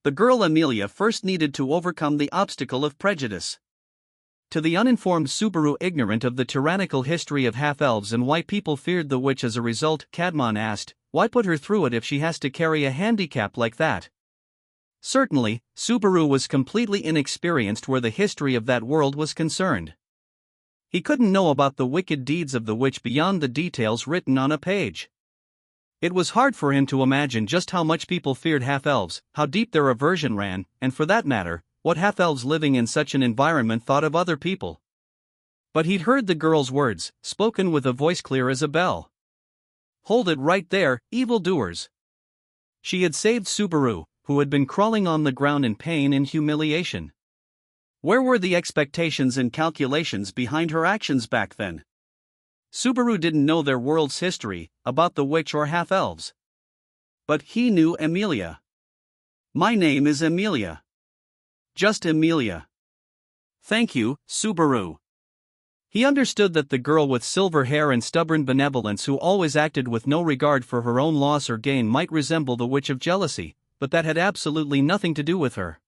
The girl Amelia first needed to overcome the obstacle of prejudice. To the uninformed Subaru ignorant of the tyrannical history of half-elves and why people feared the witch as a result, Cadmon asked, why put her through it if she has to carry a handicap like that? Certainly, Subaru was completely inexperienced where the history of that world was concerned. He couldn't know about the wicked deeds of the witch beyond the details written on a page. It was hard for him to imagine just how much people feared half-elves, how deep their aversion ran, and for that matter, what half-elves living in such an environment thought of other people. But he'd heard the girl's words, spoken with a voice clear as a bell. Hold it right there, evildoers. She had saved Subaru, who had been crawling on the ground in pain and humiliation. Where were the expectations and calculations behind her actions back then? Subaru didn't know their world's history, about the witch or half-elves. But he knew Amelia. My name is Amelia. Just Amelia. Thank you, Subaru. He understood that the girl with silver hair and stubborn benevolence who always acted with no regard for her own loss or gain might resemble the witch of jealousy, but that had absolutely nothing to do with her.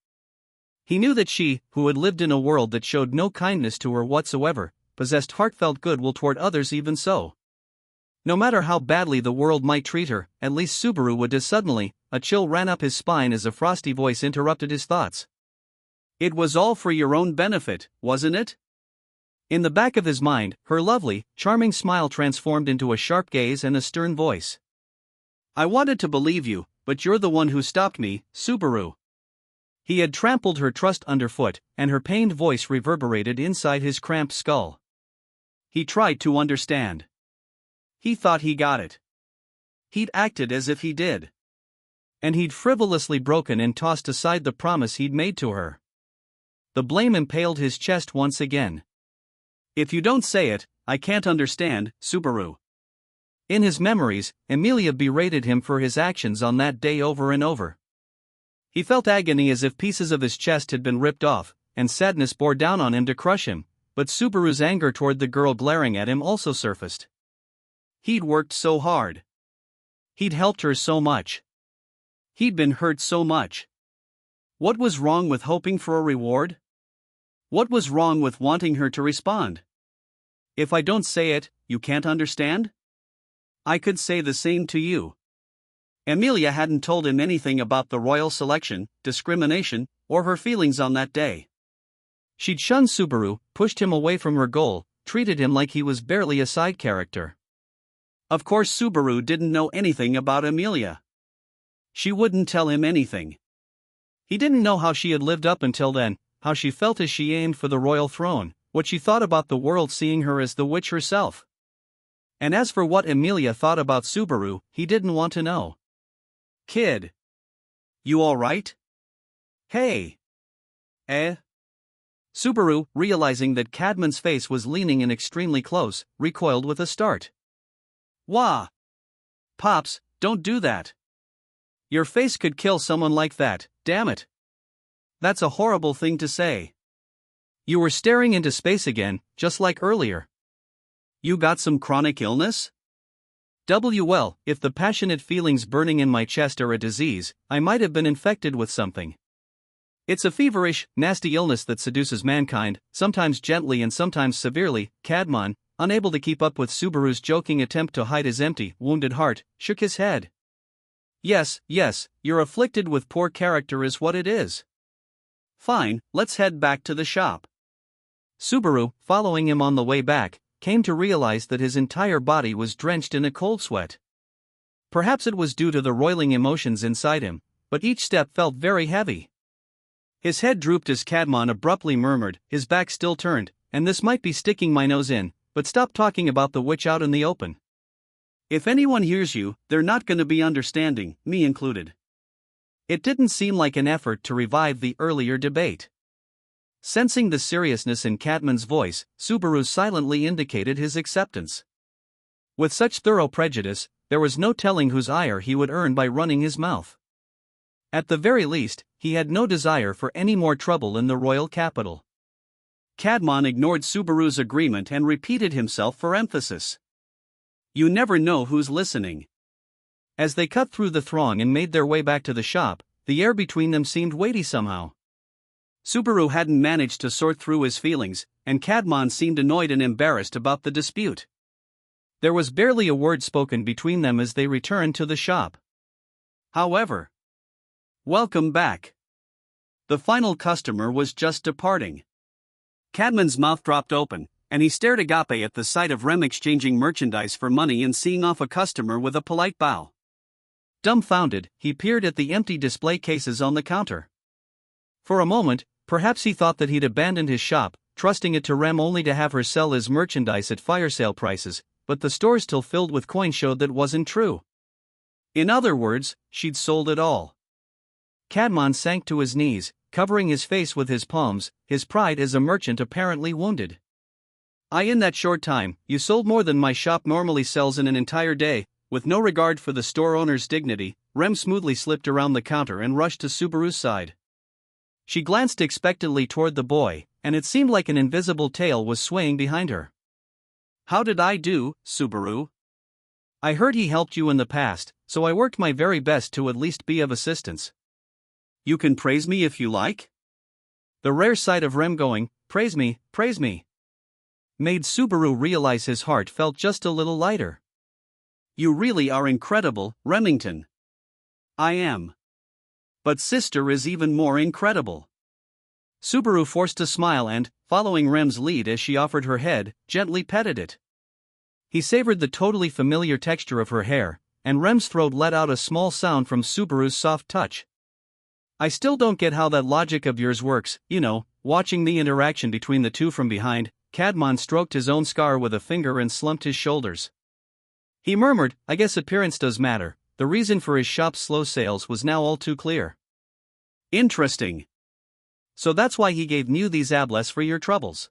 He knew that she, who had lived in a world that showed no kindness to her whatsoever, possessed heartfelt goodwill toward others even so. No matter how badly the world might treat her, at least Subaru would. Suddenly, a chill ran up his spine as a frosty voice interrupted his thoughts. It was all for your own benefit, wasn't it? In the back of his mind, her lovely, charming smile transformed into a sharp gaze and a stern voice. I wanted to believe you, but you're the one who stopped me, Subaru. He had trampled her trust underfoot, and her pained voice reverberated inside his cramped skull. He tried to understand. He thought he got it. He'd acted as if he did. And he'd frivolously broken and tossed aside the promise he'd made to her. The blame impaled his chest once again. If you don't say it, I can't understand, Subaru. In his memories, Amelia berated him for his actions on that day over and over. He felt agony as if pieces of his chest had been ripped off, and sadness bore down on him to crush him, but Subaru's anger toward the girl glaring at him also surfaced. He'd worked so hard. He'd helped her so much. He'd been hurt so much. What was wrong with hoping for a reward? What was wrong with wanting her to respond? If I don't say it, you can't understand? I could say the same to you. Amelia hadn't told him anything about the royal selection, discrimination, or her feelings on that day. She'd shunned Subaru, pushed him away from her goal, treated him like he was barely a side character. Of course Subaru didn't know anything about Amelia. She wouldn't tell him anything. He didn't know how she had lived up until then, how she felt as she aimed for the royal throne, what she thought about the world seeing her as the witch herself. And as for what Amelia thought about Subaru, he didn't want to know. Kid. You alright? Hey! Eh? Subaru, realizing that Cadman's face was leaning in extremely close, recoiled with a start. Wah! Pops, don't do that. Your face could kill someone like that, damn it. That's a horrible thing to say. You were staring into space again, just like earlier. You got some chronic illness? Well, if the passionate feelings burning in my chest are a disease, I might have been infected with something. It's a feverish, nasty illness that seduces mankind, sometimes gently and sometimes severely. Cadman, unable to keep up with Subaru's joking attempt to hide his empty, wounded heart, shook his head. Yes, you're afflicted with poor character is what it is. Fine, let's head back to the shop. Subaru, following him on the way back, came to realize that his entire body was drenched in a cold sweat. Perhaps it was due to the roiling emotions inside him, but each step felt very heavy. His head drooped as Cadman abruptly murmured, his back still turned, and this might be sticking my nose in, but stop talking about the witch out in the open. If anyone hears you, they're not gonna be understanding, me included. It didn't seem like an effort to revive the earlier debate. Sensing the seriousness in Cadman's voice, Subaru silently indicated his acceptance. With such thorough prejudice, there was no telling whose ire he would earn by running his mouth. At the very least, he had no desire for any more trouble in the royal capital. Cadman ignored Subaru's agreement and repeated himself for emphasis. You never know who's listening. As they cut through the throng and made their way back to the shop, the air between them seemed weighty somehow. Subaru hadn't managed to sort through his feelings, and Cadman seemed annoyed and embarrassed about the dispute. There was barely a word spoken between them as they returned to the shop. However, welcome back. The final customer was just departing. Cadman's mouth dropped open, and he stared agape at the sight of Rem exchanging merchandise for money and seeing off a customer with a polite bow. Dumbfounded, he peered at the empty display cases on the counter. For a moment, perhaps he thought that he'd abandoned his shop, trusting it to Rem only to have her sell his merchandise at fire sale prices, but the store still filled with coin showed that wasn't true. In other words, she'd sold it all. Cadman sank to his knees, covering his face with his palms, his pride as a merchant apparently wounded. In that short time, you sold more than my shop normally sells in an entire day. With no regard for the store owner's dignity, Rem smoothly slipped around the counter and rushed to Subaru's side. She glanced expectantly toward the boy, and it seemed like an invisible tail was swaying behind her. How did I do, Subaru? I heard he helped you in the past, so I worked my very best to at least be of assistance. You can praise me if you like? The rare sight of Rem going, praise me, made Subaru realize his heart felt just a little lighter. You really are incredible, Remington. I am. But sister is even more incredible. Subaru forced a smile and, following Rem's lead as she offered her head, gently petted it. He savored the totally familiar texture of her hair, and Rem's throat let out a small sound from Subaru's soft touch. I still don't get how that logic of yours works, watching the interaction between the two from behind. Cadman stroked his own scar with a finger and slumped his shoulders. He murmured, I guess appearance does matter. The reason for his shop's slow sales was now all too clear. Interesting. So that's why he gave you these ablets for your troubles.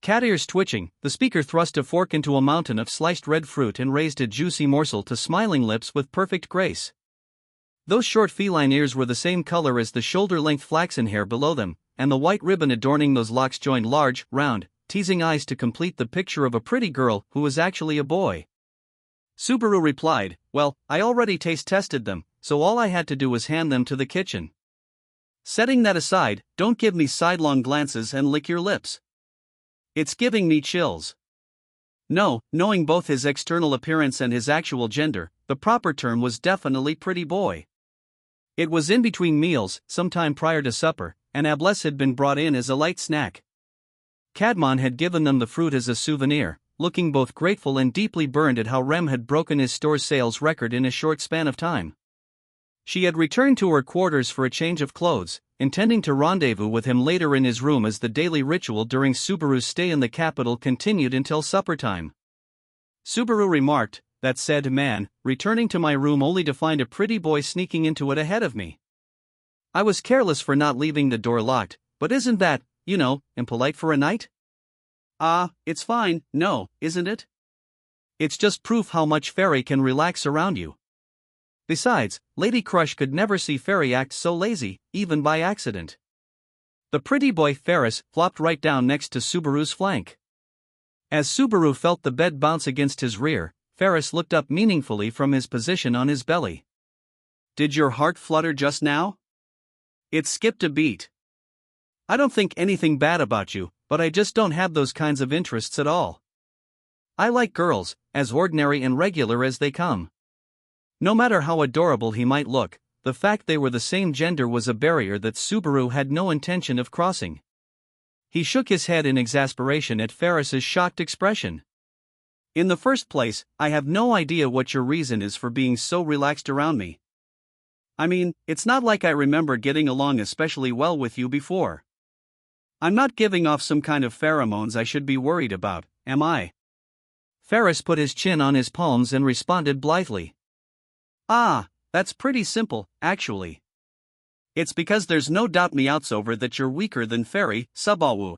Cat ears twitching, the speaker thrust a fork into a mountain of sliced red fruit and raised a juicy morsel to smiling lips with perfect grace. Those short feline ears were the same color as the shoulder-length flaxen hair below them, and the white ribbon adorning those locks joined large, round, teasing eyes to complete the picture of a pretty girl who was actually a boy. Subaru replied, well, I already taste-tested them, so all I had to do was hand them to the kitchen. Setting that aside, don't give me sidelong glances and lick your lips. It's giving me chills. No, knowing both his external appearance and his actual gender, the proper term was definitely pretty boy. It was in between meals, sometime prior to supper, and ablets had been brought in as a light snack. Cadman had given them the fruit as a souvenir, looking both grateful and deeply burned at how Rem had broken his store's sales record in a short span of time. She had returned to her quarters for a change of clothes, intending to rendezvous with him later in his room as the daily ritual during Subaru's stay in the capital continued until supper time. Subaru remarked, that said man, returning to my room only to find a pretty boy sneaking into it ahead of me. I was careless for not leaving the door locked, but isn't that, impolite for a knight? It's fine, no, isn't it? It's just proof how much Fairy can relax around you. Besides, Lady Crush could never see Fairy act so lazy, even by accident. The pretty boy Ferris flopped right down next to Subaru's flank. As Subaru felt the bed bounce against his rear, Ferris looked up meaningfully from his position on his belly. Did your heart flutter just now? It skipped a beat. I don't think anything bad about you, but I just don't have those kinds of interests at all. I like girls, as ordinary and regular as they come. No matter how adorable he might look, the fact they were the same gender was a barrier that Subaru had no intention of crossing. He shook his head in exasperation at Ferris's shocked expression. In the first place, I have no idea what your reason is for being so relaxed around me. I mean, it's not like I remember getting along especially well with you before. I'm not giving off some kind of pheromones I should be worried about, am I? Ferris put his chin on his palms and responded blithely. That's pretty simple, actually. It's because there's no doubt me outs over that you're weaker than Fairy, Subaru.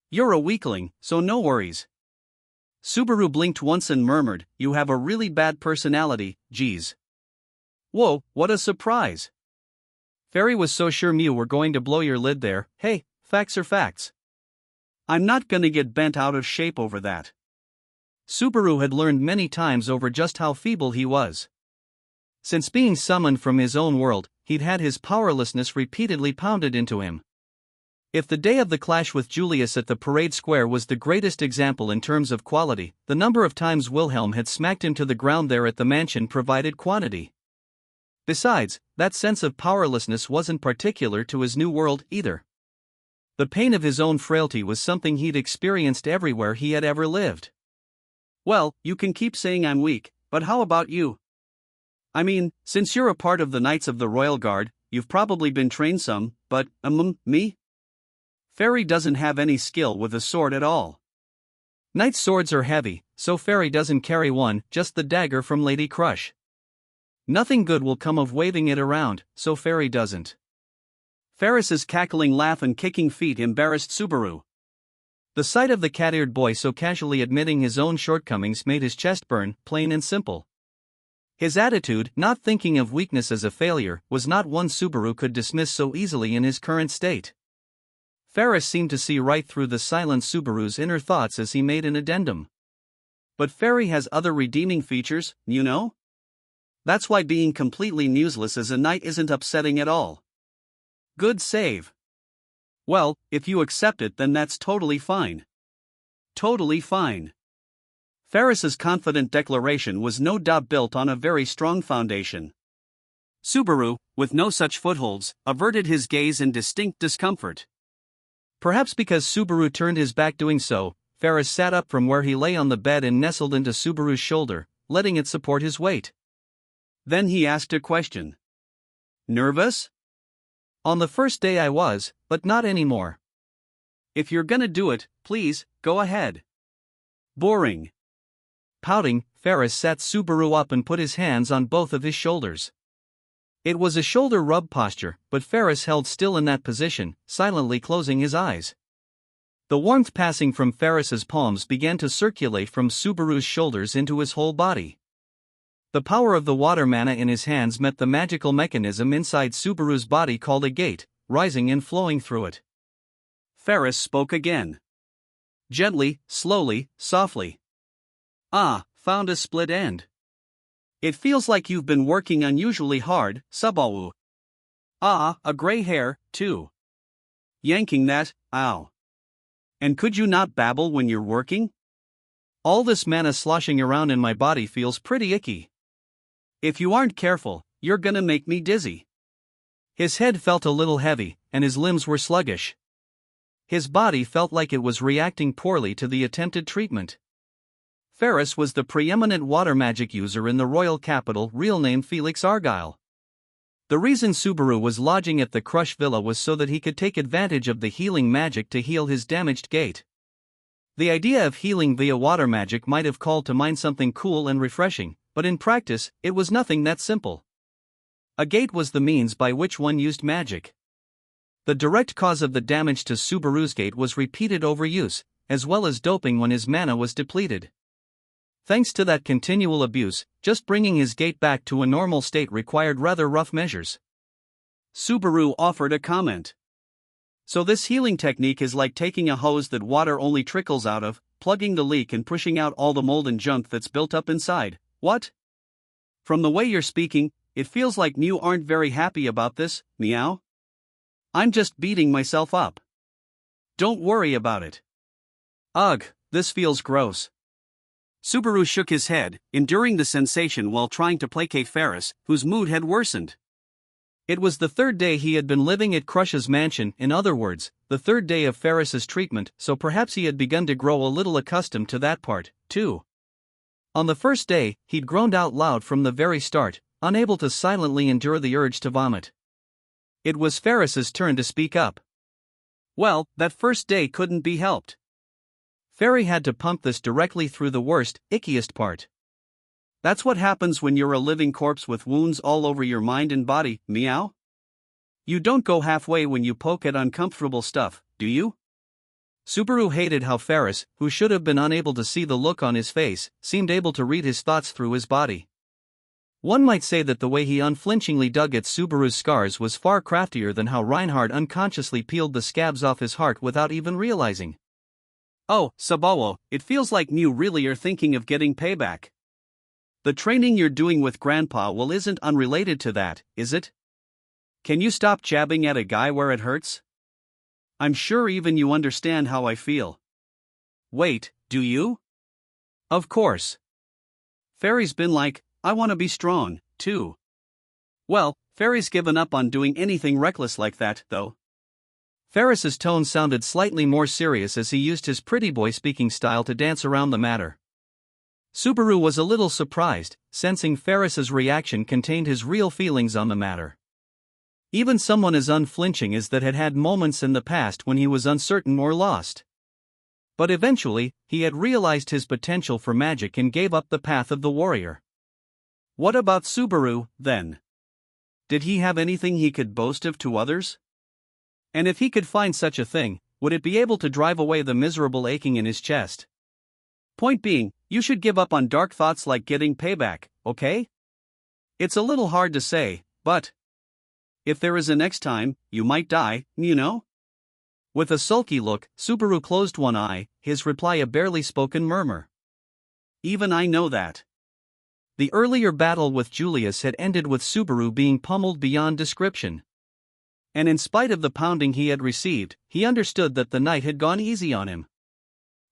You're a weakling, so no worries. Subaru blinked once and murmured, you have a really bad personality, geez. Whoa, what a surprise. Fairy was so sure you were going to blow your lid there. Hey, facts are facts. I'm not gonna get bent out of shape over that. Subaru had learned many times over just how feeble he was. Since being summoned from his own world, he'd had his powerlessness repeatedly pounded into him. If the day of the clash with Julius at the parade square was the greatest example in terms of quality, the number of times Wilhelm had smacked him to the ground there at the mansion provided quantity. Besides, that sense of powerlessness wasn't particular to his new world either. The pain of his own frailty was something he'd experienced everywhere he had ever lived. Well, you can keep saying I'm weak, but how about you? I mean, since you're a part of the Knights of the Royal Guard, you've probably been trained some, but, me? Fairy doesn't have any skill with a sword at all. Knight's swords are heavy, so Fairy doesn't carry one, just the dagger from Lady Crush. Nothing good will come of waving it around, so Fairy doesn't. Ferris's cackling laugh and kicking feet embarrassed Subaru. The sight of the cat-eared boy so casually admitting his own shortcomings made his chest burn, plain and simple. His attitude, not thinking of weakness as a failure, was not one Subaru could dismiss so easily in his current state. Ferris seemed to see right through the silent Subaru's inner thoughts as he made an addendum. But Fairy has other redeeming features, you know? That's why being completely newsless as a knight isn't upsetting at all. Good save. Well, if you accept it, then that's totally fine. Totally fine. Ferris's confident declaration was no doubt built on a very strong foundation. Subaru, with no such footholds, averted his gaze in distinct discomfort. Perhaps because Subaru turned his back doing so, Ferris sat up from where he lay on the bed and nestled into Subaru's shoulder, letting it support his weight. Then he asked a question. Nervous? On the first day I was, but not anymore. If you're gonna do it, please, go ahead. Boring. Pouting, Ferris sat Subaru up and put his hands on both of his shoulders. It was a shoulder rub posture, but Ferris held still in that position, silently closing his eyes. The warmth passing from Ferris's palms began to circulate from Subaru's shoulders into his whole body. The power of the water mana in his hands met the magical mechanism inside Subaru's body called a gate, rising and flowing through it. Ferris spoke again. Gently, slowly, softly. Found a split end. It feels like you've been working unusually hard, Subaru. A gray hair, too. Yanking that, ow. And could you not babble when you're working? All this mana sloshing around in my body feels pretty icky. If you aren't careful, you're gonna make me dizzy. His head felt a little heavy, and his limbs were sluggish. His body felt like it was reacting poorly to the attempted treatment. Ferris was the preeminent water magic user in the royal capital, real name Felix Argyle. The reason Subaru was lodging at the Crush Villa was so that he could take advantage of the healing magic to heal his damaged gate. The idea of healing via water magic might have called to mind something cool and refreshing, but in practice, it was nothing that simple. A gate was the means by which one used magic. The direct cause of the damage to Subaru's gate was repeated overuse, as well as doping when his mana was depleted. Thanks to that continual abuse, just bringing his gate back to a normal state required rather rough measures. Subaru offered a comment. So this healing technique is like taking a hose that water only trickles out of, plugging the leak and pushing out all the mold and junk that's built up inside. What? From the way you're speaking, it feels like you aren't very happy about this, meow? I'm just beating myself up. Don't worry about it. Ugh, this feels gross. Subaru shook his head, enduring the sensation while trying to placate Ferris, whose mood had worsened. It was the third day he had been living at Crush's mansion, in other words, the third day of Ferris's treatment, so perhaps he had begun to grow a little accustomed to that part, too. On the first day, he'd groaned out loud from the very start, unable to silently endure the urge to vomit. It was Ferris's turn to speak up. Well, that first day couldn't be helped. Ferry had to pump this directly through the worst, ickiest part. That's what happens when you're a living corpse with wounds all over your mind and body, meow? You don't go halfway when you poke at uncomfortable stuff, do you? Subaru hated how Ferris, who should have been unable to see the look on his face, seemed able to read his thoughts through his body. One might say that the way he unflinchingly dug at Subaru's scars was far craftier than how Reinhard unconsciously peeled the scabs off his heart without even realizing. Oh, Subaru, it feels like you really are thinking of getting payback. The training you're doing with Grandpa isn't unrelated to that, is it? Can you stop jabbing at a guy where it hurts? I'm sure even you understand how I feel. Wait, do you? Of course. Ferry's been like, I want to be strong, too. Well, Ferry's given up on doing anything reckless like that, though. Ferris's tone sounded slightly more serious as he used his pretty boy speaking style to dance around the matter. Subaru was a little surprised, sensing Ferris's reaction contained his real feelings on the matter. Even someone as unflinching as that had had moments in the past when he was uncertain or lost. But eventually, he had realized his potential for magic and gave up the path of the warrior. What about Subaru, then? Did he have anything he could boast of to others? And if he could find such a thing, would it be able to drive away the miserable aching in his chest? Point being, you should give up on dark thoughts like getting payback, okay? It's a little hard to say, but if there is a next time, you might die, you know? With a sulky look, Subaru closed one eye, his reply a barely spoken murmur. Even I know that. The earlier battle with Julius had ended with Subaru being pummeled beyond description. And in spite of the pounding he had received, he understood that the night had gone easy on him.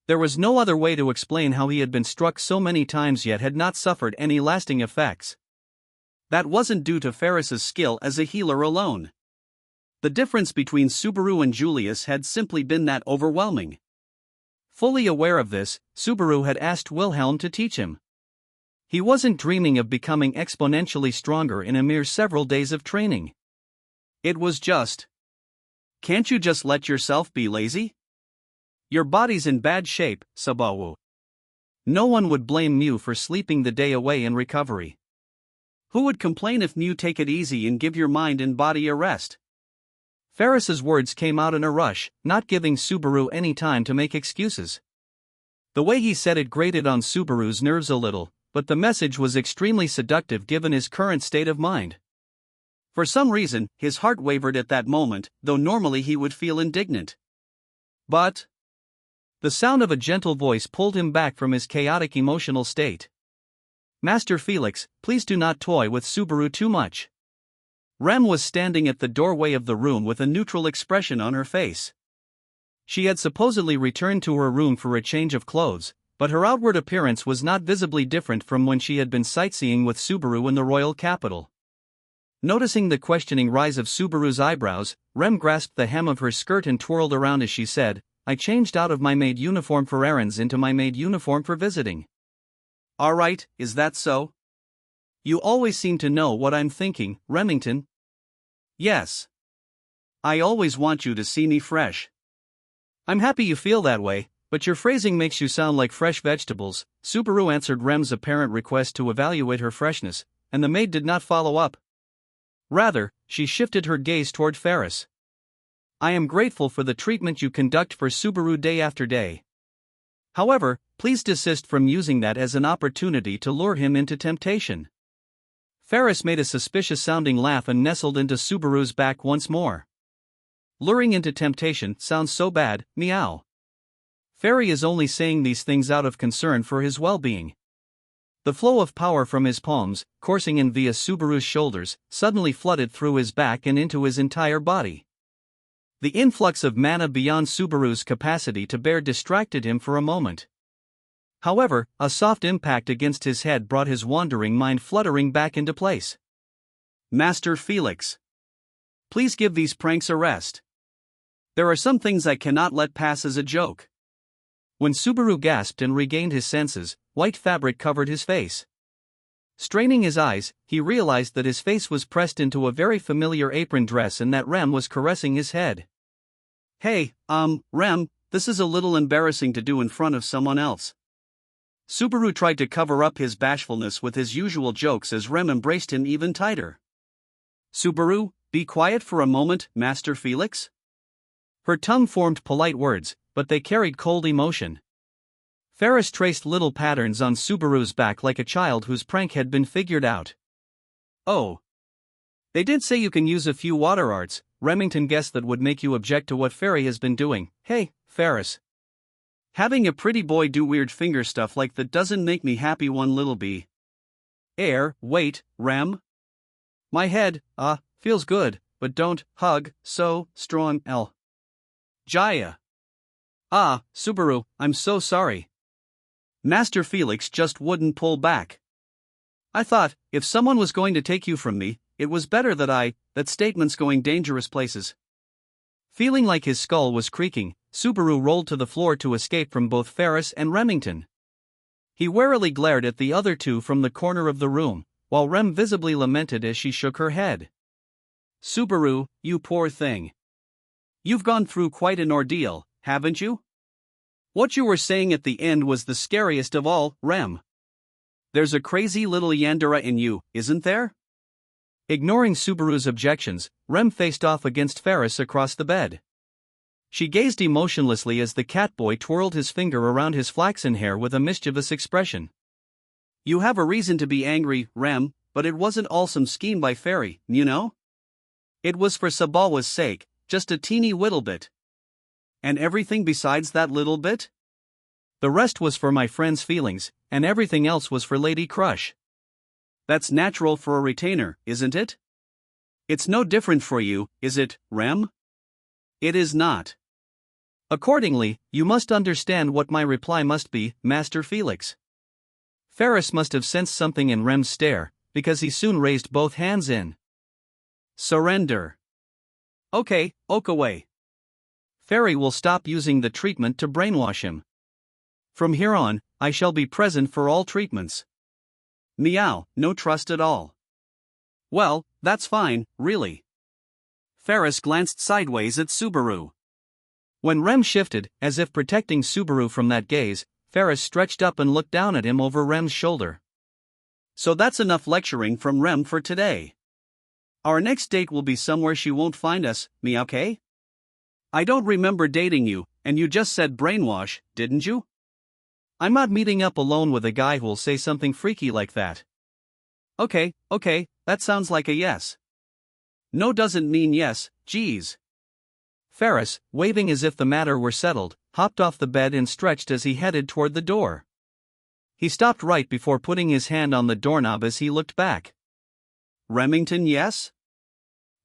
There was no other way to explain how he had been struck so many times yet had not suffered any lasting effects. That wasn't due to Ferris's skill as a healer alone. The difference between Subaru and Julius had simply been that overwhelming. Fully aware of this, Subaru had asked Wilhelm to teach him. He wasn't dreaming of becoming exponentially stronger in a mere several days of training. It was just, can't you just let yourself be lazy? Your body's in bad shape, Subaru. No one would blame you for sleeping the day away in recovery. Who would complain if you take it easy and give your mind and body a rest? Ferris's words came out in a rush, not giving Subaru any time to make excuses. The way he said it grated on Subaru's nerves a little, but the message was extremely seductive given his current state of mind. For some reason, his heart wavered at that moment, though normally he would feel indignant. But the sound of a gentle voice pulled him back from his chaotic emotional state. Master Felix, please do not toy with Subaru too much. Rem was standing at the doorway of the room with a neutral expression on her face. She had supposedly returned to her room for a change of clothes, but her outward appearance was not visibly different from when she had been sightseeing with Subaru in the royal capital. Noticing the questioning rise of Subaru's eyebrows, Rem grasped the hem of her skirt and twirled around as she said, I changed out of my maid uniform for errands into my maid uniform for visiting. Alright, is that so? You always seem to know what I'm thinking, Remington. Yes. I always want you to see me fresh. I'm happy you feel that way, but your phrasing makes you sound like fresh vegetables. Subaru answered Rem's apparent request to evaluate her freshness, and the maid did not follow up. Rather, she shifted her gaze toward Ferris. I am grateful for the treatment you conduct for Subaru day after day. However, please desist from using that as an opportunity to lure him into temptation. Ferris made a suspicious-sounding laugh and nestled into Subaru's back once more. Luring into temptation sounds so bad, meow. Ferry is only saying these things out of concern for his well-being. The flow of power from his palms, coursing in via Subaru's shoulders, suddenly flooded through his back and into his entire body. The influx of mana beyond Subaru's capacity to bear distracted him for a moment. However, a soft impact against his head brought his wandering mind fluttering back into place. Master Felix, please give these pranks a rest. There are some things I cannot let pass as a joke. When Subaru gasped and regained his senses, white fabric covered his face. Straining his eyes, he realized that his face was pressed into a very familiar apron dress and that Rem was caressing his head. Hey, Rem, this is a little embarrassing to do in front of someone else. Subaru tried to cover up his bashfulness with his usual jokes as Rem embraced him even tighter. Subaru, be quiet for a moment, Master Felix. Her tongue formed polite words, but they carried cold emotion. Ferris traced little patterns on Subaru's back like a child whose prank had been figured out. Oh. They did say you can use a few water arts. Remington guessed that would make you object to what Ferry has been doing. Hey, Ferris. Having a pretty boy do weird finger stuff like that doesn't make me happy one little bee. Wait, Rem? My head, feels good, but don't hug so strong, L. Jaya. Subaru, I'm so sorry. Master Felix just wouldn't pull back. I thought, if someone was going to take you from me, it was better that statement's going dangerous places. Feeling like his skull was creaking, Subaru rolled to the floor to escape from both Ferris and Remington. He warily glared at the other two from the corner of the room, while Rem visibly lamented as she shook her head. Subaru, you poor thing. You've gone through quite an ordeal, haven't you? What you were saying at the end was the scariest of all, Rem. There's a crazy little Yandere in you, isn't there? Ignoring Subaru's objections, Rem faced off against Ferris across the bed. She gazed emotionlessly as the catboy twirled his finger around his flaxen hair with a mischievous expression. You have a reason to be angry, Rem, but it wasn't all some scheme by Ferry, you know? It was for Sabawa's sake, just a teeny whittle bit. And everything besides that little bit? The rest was for my friend's feelings, and everything else was for Lady Crush. That's natural for a retainer, isn't it? It's no different for you, is it, Rem? It is not. Accordingly, you must understand what my reply must be, Master Felix. Ferris must have sensed something in Rem's stare, because he soon raised both hands in surrender. Okay, oak away. Ferry will stop using the treatment to brainwash him. From here on, I shall be present for all treatments. Meow, no trust at all. Well, that's fine, really. Ferris glanced sideways at Subaru. When Rem shifted, as if protecting Subaru from that gaze, Ferris stretched up and looked down at him over Rem's shoulder. So that's enough lecturing from Rem for today. Our next date will be somewhere she won't find us, me okay? I don't remember dating you, and you just said brainwash, didn't you? I'm not meeting up alone with a guy who'll say something freaky like that. Okay, that sounds like a yes. No doesn't mean yes, geez. Ferris, waving as if the matter were settled, hopped off the bed and stretched as he headed toward the door. He stopped right before putting his hand on the doorknob as he looked back. Remington, yes?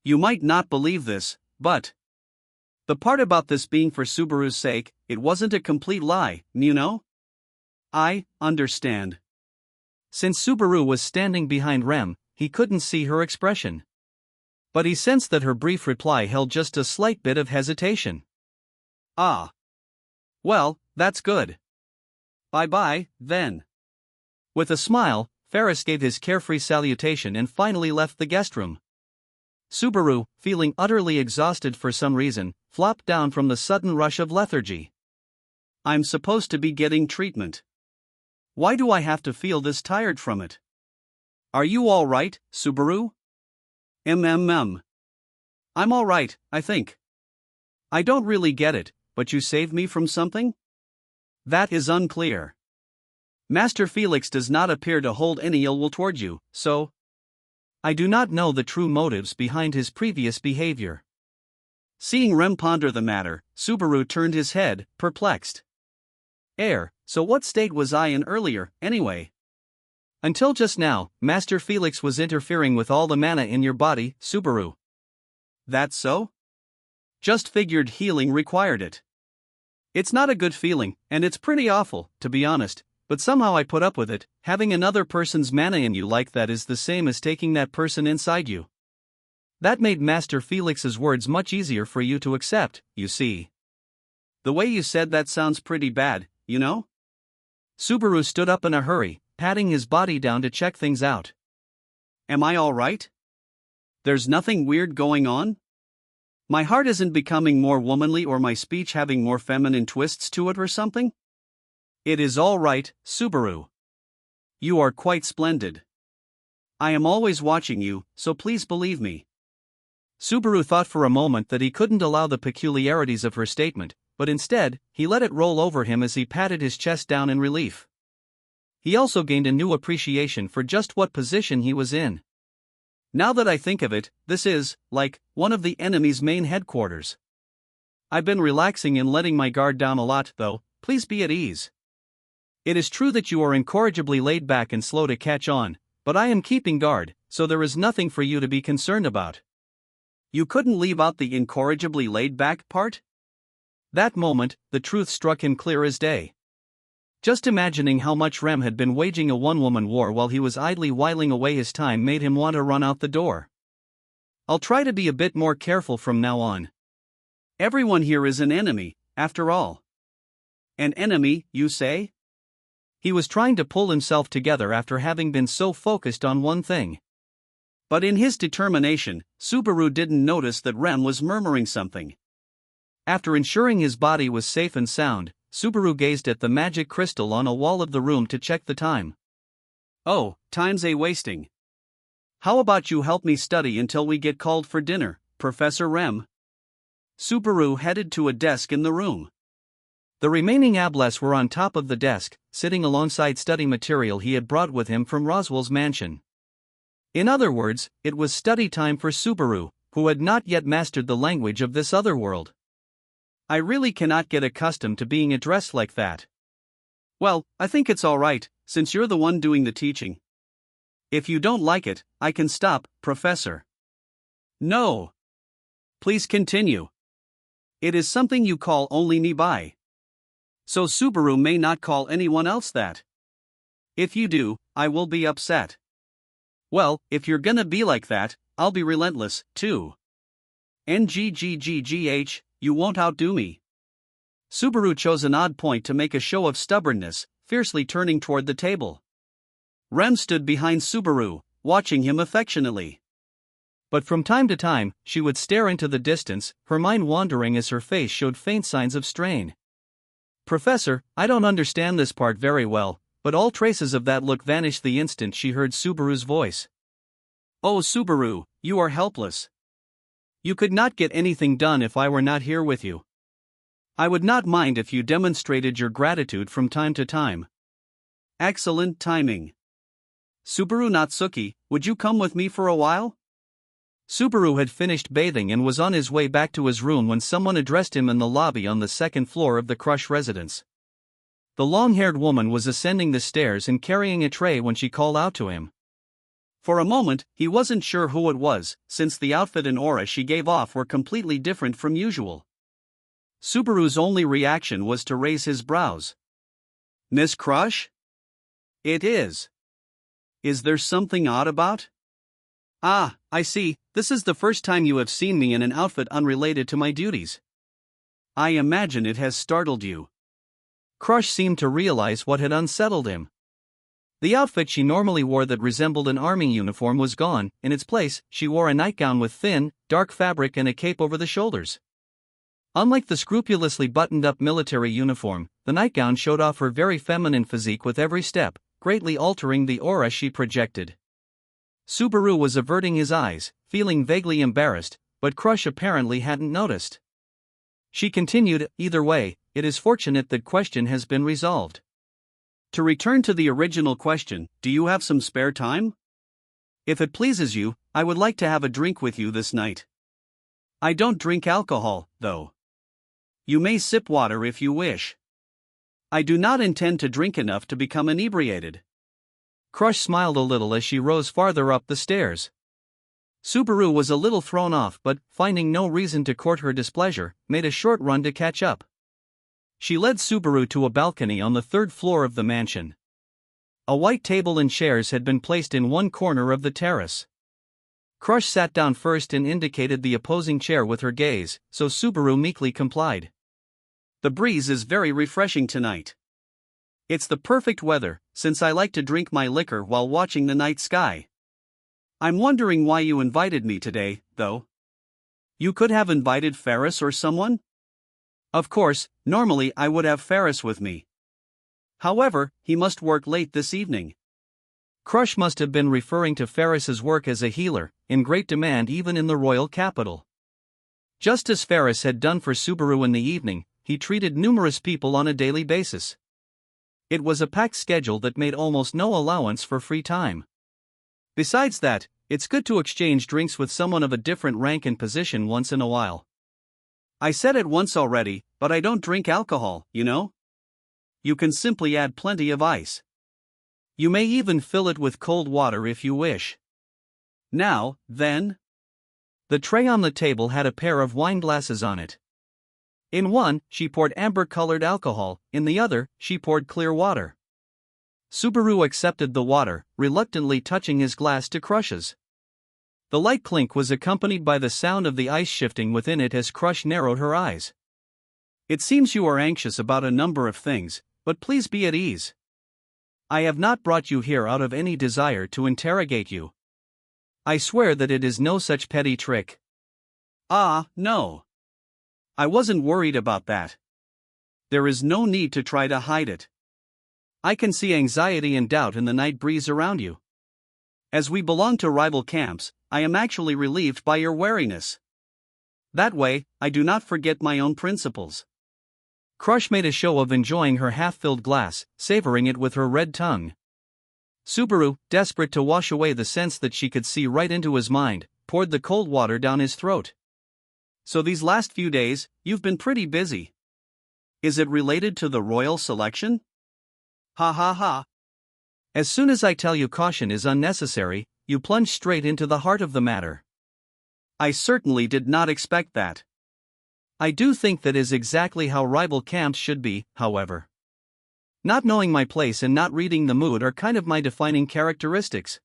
You might not believe this, but the part about this being for Subaru's sake, it wasn't a complete lie, you know? I understand. Since Subaru was standing behind Rem, he couldn't see her expression. But he sensed that her brief reply held just a slight bit of hesitation. Well, that's good. Bye-bye, then. With a smile, Ferris gave his carefree salutation and finally left the guest room. Subaru, feeling utterly exhausted for some reason, flopped down from the sudden rush of lethargy. I'm supposed to be getting treatment. Why do I have to feel this tired from it? Are you all right, Subaru? Mm. I'm alright, I think. I don't really get it, but you saved me from something? That is unclear. Master Felix does not appear to hold any ill will toward you, so I do not know the true motives behind his previous behavior. Seeing Rem ponder the matter, Subaru turned his head, perplexed. So what state was I in earlier, anyway? Until just now, Master Felix was interfering with all the mana in your body, Subaru. That's so? Just figured healing required it. It's not a good feeling, and it's pretty awful, to be honest, but somehow I put up with it. Having another person's mana in you like that is the same as taking that person inside you. That made Master Felix's words much easier for you to accept, you see. The way you said that sounds pretty bad, you know? Subaru stood up in a hurry, patting his body down to check things out. Am I alright? There's nothing weird going on? My heart isn't becoming more womanly or my speech having more feminine twists to it or something? It is all right, Subaru. You are quite splendid. I am always watching you, so please believe me. Subaru thought for a moment that he couldn't allow the peculiarities of her statement, but instead, he let it roll over him as he patted his chest down in relief. He also gained a new appreciation for just what position he was in. Now that I think of it, this is, like, one of the enemy's main headquarters. I've been relaxing and letting my guard down a lot, though, please be at ease. It is true that you are incorrigibly laid back and slow to catch on, but I am keeping guard, so there is nothing for you to be concerned about. You couldn't leave out the incorrigibly laid back part? That moment, the truth struck him clear as day. Just imagining how much Rem had been waging a one-woman war while he was idly whiling away his time made him want to run out the door. I'll try to be a bit more careful from now on. Everyone here is an enemy, after all. An enemy, you say? He was trying to pull himself together after having been so focused on one thing. But in his determination, Subaru didn't notice that Rem was murmuring something. After ensuring his body was safe and sound, Subaru gazed at the magic crystal on a wall of the room to check the time. Oh, time's a-wasting. How about you help me study until we get called for dinner, Professor Rem? Subaru headed to a desk in the room. The remaining ablets were on top of the desk, sitting alongside study material he had brought with him from Roswell's mansion. In other words, it was study time for Subaru, who had not yet mastered the language of this other world. I really cannot get accustomed to being addressed like that. Well, I think it's alright, since you're the one doing the teaching. If you don't like it, I can stop, Professor. No. Please continue. It is something you call only Nibai. So Subaru may not call anyone else that. If you do, I will be upset. Well, if you're gonna be like that, I'll be relentless, too. NGGGGH, you won't outdo me. Subaru chose an odd point to make a show of stubbornness, fiercely turning toward the table. Rem stood behind Subaru, watching him affectionately. But from time to time, she would stare into the distance, her mind wandering as her face showed faint signs of strain. Professor, I don't understand this part very well, but all traces of that look vanished the instant she heard Subaru's voice. Oh Subaru, you are helpless. You could not get anything done if I were not here with you. I would not mind if you demonstrated your gratitude from time to time. Excellent timing. Subaru Natsuki, would you come with me for a while? Subaru had finished bathing and was on his way back to his room when someone addressed him in the lobby on the second floor of the Crush residence. The long-haired woman was ascending the stairs and carrying a tray when she called out to him. For a moment, he wasn't sure who it was, since the outfit and aura she gave off were completely different from usual. Subaru's only reaction was to raise his brows. Miss Crush? It is. Is there something odd about? Ah, I see, this is the first time you have seen me in an outfit unrelated to my duties. I imagine it has startled you. Crush seemed to realize what had unsettled him. The outfit she normally wore that resembled an army uniform was gone. In its place, she wore a nightgown with thin, dark fabric and a cape over the shoulders. Unlike the scrupulously buttoned-up military uniform, the nightgown showed off her very feminine physique with every step, greatly altering the aura she projected. Subaru was averting his eyes, feeling vaguely embarrassed, but Crush apparently hadn't noticed. She continued, either way, it is fortunate that question has been resolved. To return to the original question, do you have some spare time? If it pleases you, I would like to have a drink with you this night. I don't drink alcohol, though. You may sip water if you wish. I do not intend to drink enough to become inebriated. Crush smiled a little as she rose farther up the stairs. Subaru was a little thrown off but, finding no reason to court her displeasure, made a short run to catch up. She led Subaru to a balcony on the third floor of the mansion. A white table and chairs had been placed in one corner of the terrace. Crush sat down first and indicated the opposing chair with her gaze, so Subaru meekly complied. The breeze is very refreshing tonight. It's the perfect weather, since I like to drink my liquor while watching the night sky. I'm wondering why you invited me today, though. You could have invited Ferris or someone? Of course, normally I would have Ferris with me. However, he must work late this evening. Crush must have been referring to Ferris's work as a healer, in great demand even in the royal capital. Just as Ferris had done for Subaru in the evening, he treated numerous people on a daily basis. It was a packed schedule that made almost no allowance for free time. Besides that, it's good to exchange drinks with someone of a different rank and position once in a while. I said it once already, but I don't drink alcohol, you know? You can simply add plenty of ice. You may even fill it with cold water if you wish. Now, then? The tray on the table had a pair of wine glasses on it. In one, she poured amber-colored alcohol, in the other, she poured clear water. Subaru accepted the water, reluctantly touching his glass to Crush's. The light clink was accompanied by the sound of the ice shifting within it as Crush narrowed her eyes. It seems you are anxious about a number of things, but please be at ease. I have not brought you here out of any desire to interrogate you. I swear that it is no such petty trick. Ah, no. I wasn't worried about that. There is no need to try to hide it. I can see anxiety and doubt in the night breeze around you. As we belong to rival camps, I am actually relieved by your wariness. That way, I do not forget my own principles. Crush made a show of enjoying her half-filled glass, savoring it with her red tongue. Subaru, desperate to wash away the sense that she could see right into his mind, poured the cold water down his throat. So these last few days, you've been pretty busy. Is it related to the royal selection? Ha ha ha. As soon as I tell you caution is unnecessary, you plunge straight into the heart of the matter. I certainly did not expect that. I do think that is exactly how rival camps should be, however. Not knowing my place and not reading the mood are kind of my defining characteristics.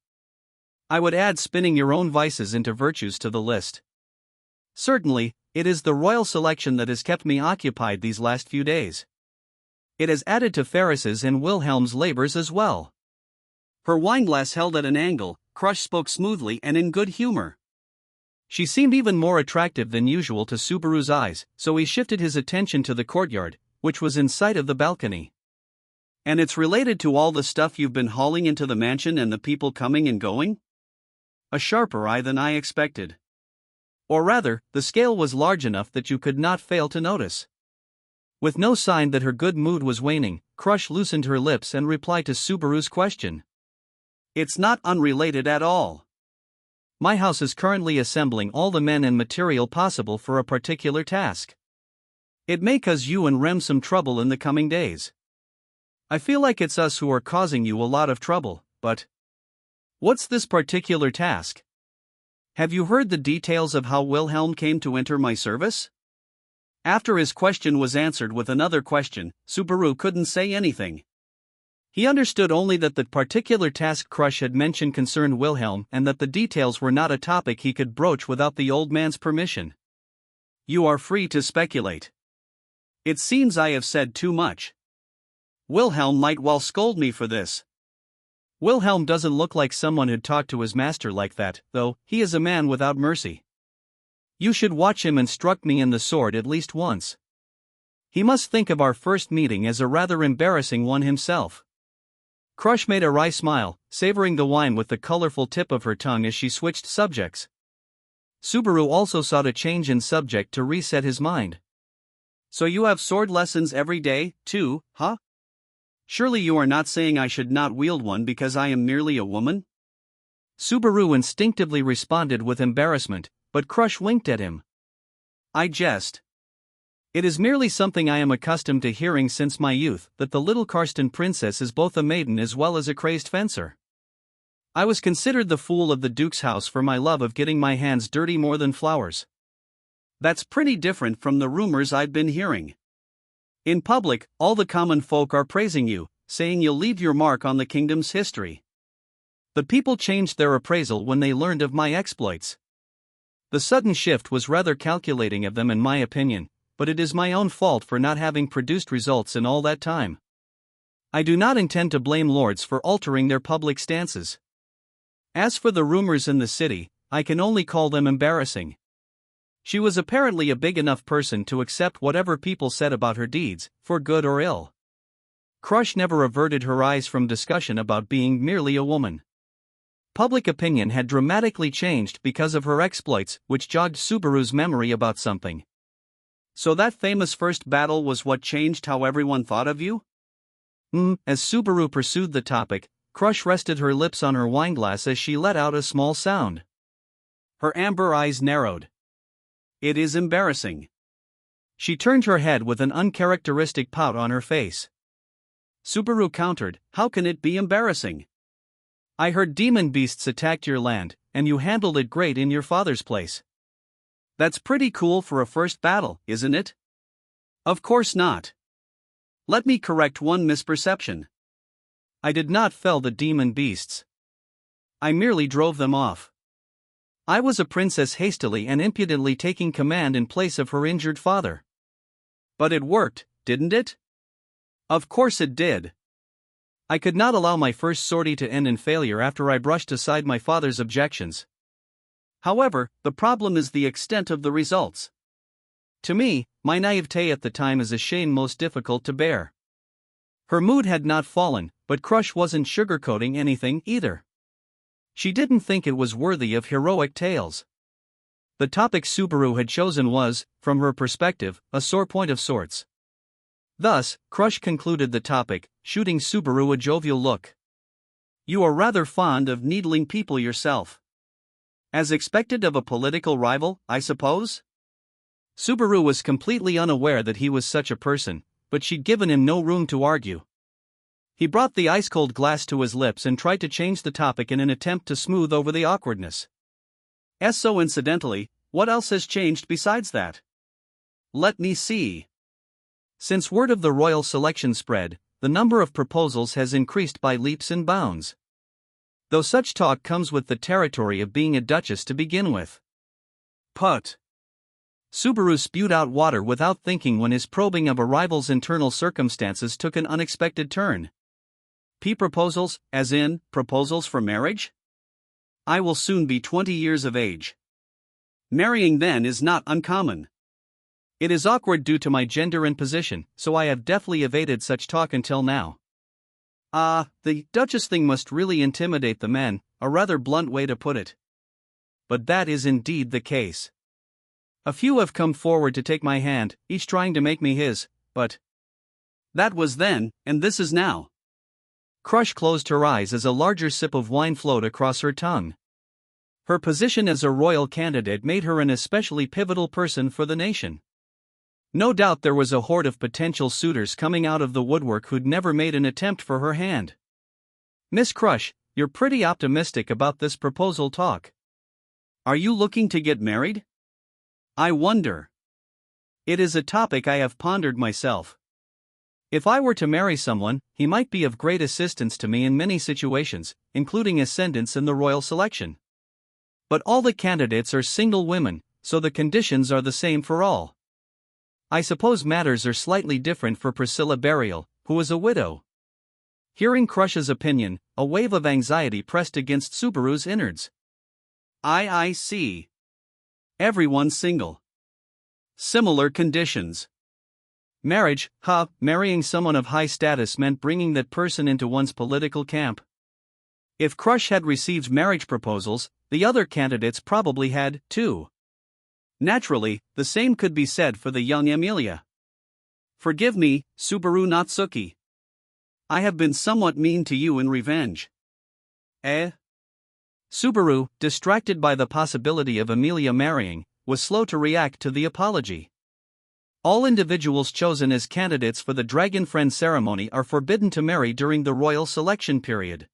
I would add spinning your own vices into virtues to the list. Certainly, it is the royal selection that has kept me occupied these last few days. It has added to Ferris's and Wilhelm's labors as well. Her wineglass held at an angle, Crush spoke smoothly and in good humor. She seemed even more attractive than usual to Subaru's eyes, so he shifted his attention to the courtyard, which was in sight of the balcony. And it's related to all the stuff you've been hauling into the mansion and the people coming and going? A sharper eye than I expected. Or rather, the scale was large enough that you could not fail to notice. With no sign that her good mood was waning, Crush loosened her lips and replied to Subaru's question. It's not unrelated at all. My house is currently assembling all the men and material possible for a particular task. It may cause you and Rem some trouble in the coming days. I feel like it's us who are causing you a lot of trouble, but... What's this particular task? Have you heard the details of how Wilhelm came to enter my service? After his question was answered with another question, Subaru couldn't say anything. He understood only that the particular task Crush had mentioned concerned Wilhelm and that the details were not a topic he could broach without the old man's permission. You are free to speculate. It seems I have said too much. Wilhelm might well scold me for this. Wilhelm doesn't look like someone who'd talk to his master like that, though. He is a man without mercy. You should watch him instruct me in the sword at least once. He must think of our first meeting as a rather embarrassing one himself. Crush made a wry smile, savoring the wine with the colorful tip of her tongue as she switched subjects. Subaru also sought a change in subject to reset his mind. So you have sword lessons every day, too, huh? Surely you are not saying I should not wield one because I am merely a woman? Subaru instinctively responded with embarrassment, but Crush winked at him. I jest. It is merely something I am accustomed to hearing since my youth, that the little Karsten princess is both a maiden as well as a crazed fencer. I was considered the fool of the Duke's house for my love of getting my hands dirty more than flowers. That's pretty different from the rumors I've been hearing. In public, all the common folk are praising you, saying you'll leave your mark on the kingdom's history. The people changed their appraisal when they learned of my exploits. The sudden shift was rather calculating of them in my opinion, but it is my own fault for not having produced results in all that time. I do not intend to blame lords for altering their public stances. As for the rumors in the city, I can only call them embarrassing. She was apparently a big enough person to accept whatever people said about her deeds, for good or ill. Crush never averted her eyes from discussion about being merely a woman. Public opinion had dramatically changed because of her exploits, which jogged Subaru's memory about something. So that famous first battle was what changed how everyone thought of you? As Subaru pursued the topic, Crush rested her lips on her wineglass as she let out a small sound. Her amber eyes narrowed. It is embarrassing. She turned her head with an uncharacteristic pout on her face. Subaru countered, how can it be embarrassing? I heard demon beasts attacked your land, and you handled it great in your father's place. That's pretty cool for a first battle, isn't it? Of course not. Let me correct one misperception. I did not fell the demon beasts. I merely drove them off. I was a princess hastily and impudently taking command in place of her injured father. But it worked, didn't it? Of course it did. I could not allow my first sortie to end in failure after I brushed aside my father's objections. However, the problem is the extent of the results. To me, my naivete at the time is a shame most difficult to bear. Her mood had not fallen, but Crush wasn't sugarcoating anything either. She didn't think it was worthy of heroic tales. The topic Subaru had chosen was, from her perspective, a sore point of sorts. Thus, Crush concluded the topic, shooting Subaru a jovial look. You are rather fond of needling people yourself. As expected of a political rival, I suppose? Subaru was completely unaware that he was such a person, but she'd given him no room to argue. He brought the ice-cold glass to his lips and tried to change the topic in an attempt to smooth over the awkwardness. So incidentally, what else has changed besides that? Let me see. Since word of the royal selection spread, the number of proposals has increased by leaps and bounds. Though such talk comes with the territory of being a duchess to begin with. Put. Subaru spewed out water without thinking when his probing of a rival's internal circumstances took an unexpected turn. Proposals, as in, proposals for marriage? I will soon be 20 years of age. Marrying then is not uncommon. It is awkward due to my gender and position, so I have deftly evaded such talk until now. The duchess thing must really intimidate the men, a rather blunt way to put it. But that is indeed the case. A few have come forward to take my hand, each trying to make me his, but that was then, and this is now. Crush closed her eyes as a larger sip of wine flowed across her tongue. Her position as a royal candidate made her an especially pivotal person for the nation. No doubt there was a horde of potential suitors coming out of the woodwork who'd never made an attempt for her hand. Miss Crush, you're pretty optimistic about this proposal talk. Are you looking to get married? I wonder. It is a topic I have pondered myself. If I were to marry someone, he might be of great assistance to me in many situations, including ascendance in the royal selection. But all the candidates are single women, so the conditions are the same for all. I suppose matters are slightly different for Priscilla Burial, who is a widow. Hearing Crush's opinion, a wave of anxiety pressed against Subaru's innards. I see. Everyone's single. Similar conditions. Marriage, marrying someone of high status meant bringing that person into one's political camp. If Crush had received marriage proposals, the other candidates probably had, too. Naturally, the same could be said for the young Emilia. Forgive me, Subaru Natsuki. I have been somewhat mean to you in revenge. Subaru, distracted by the possibility of Emilia marrying, was slow to react to the apology. All individuals chosen as candidates for the Dragon Friend ceremony are forbidden to marry during the royal selection period.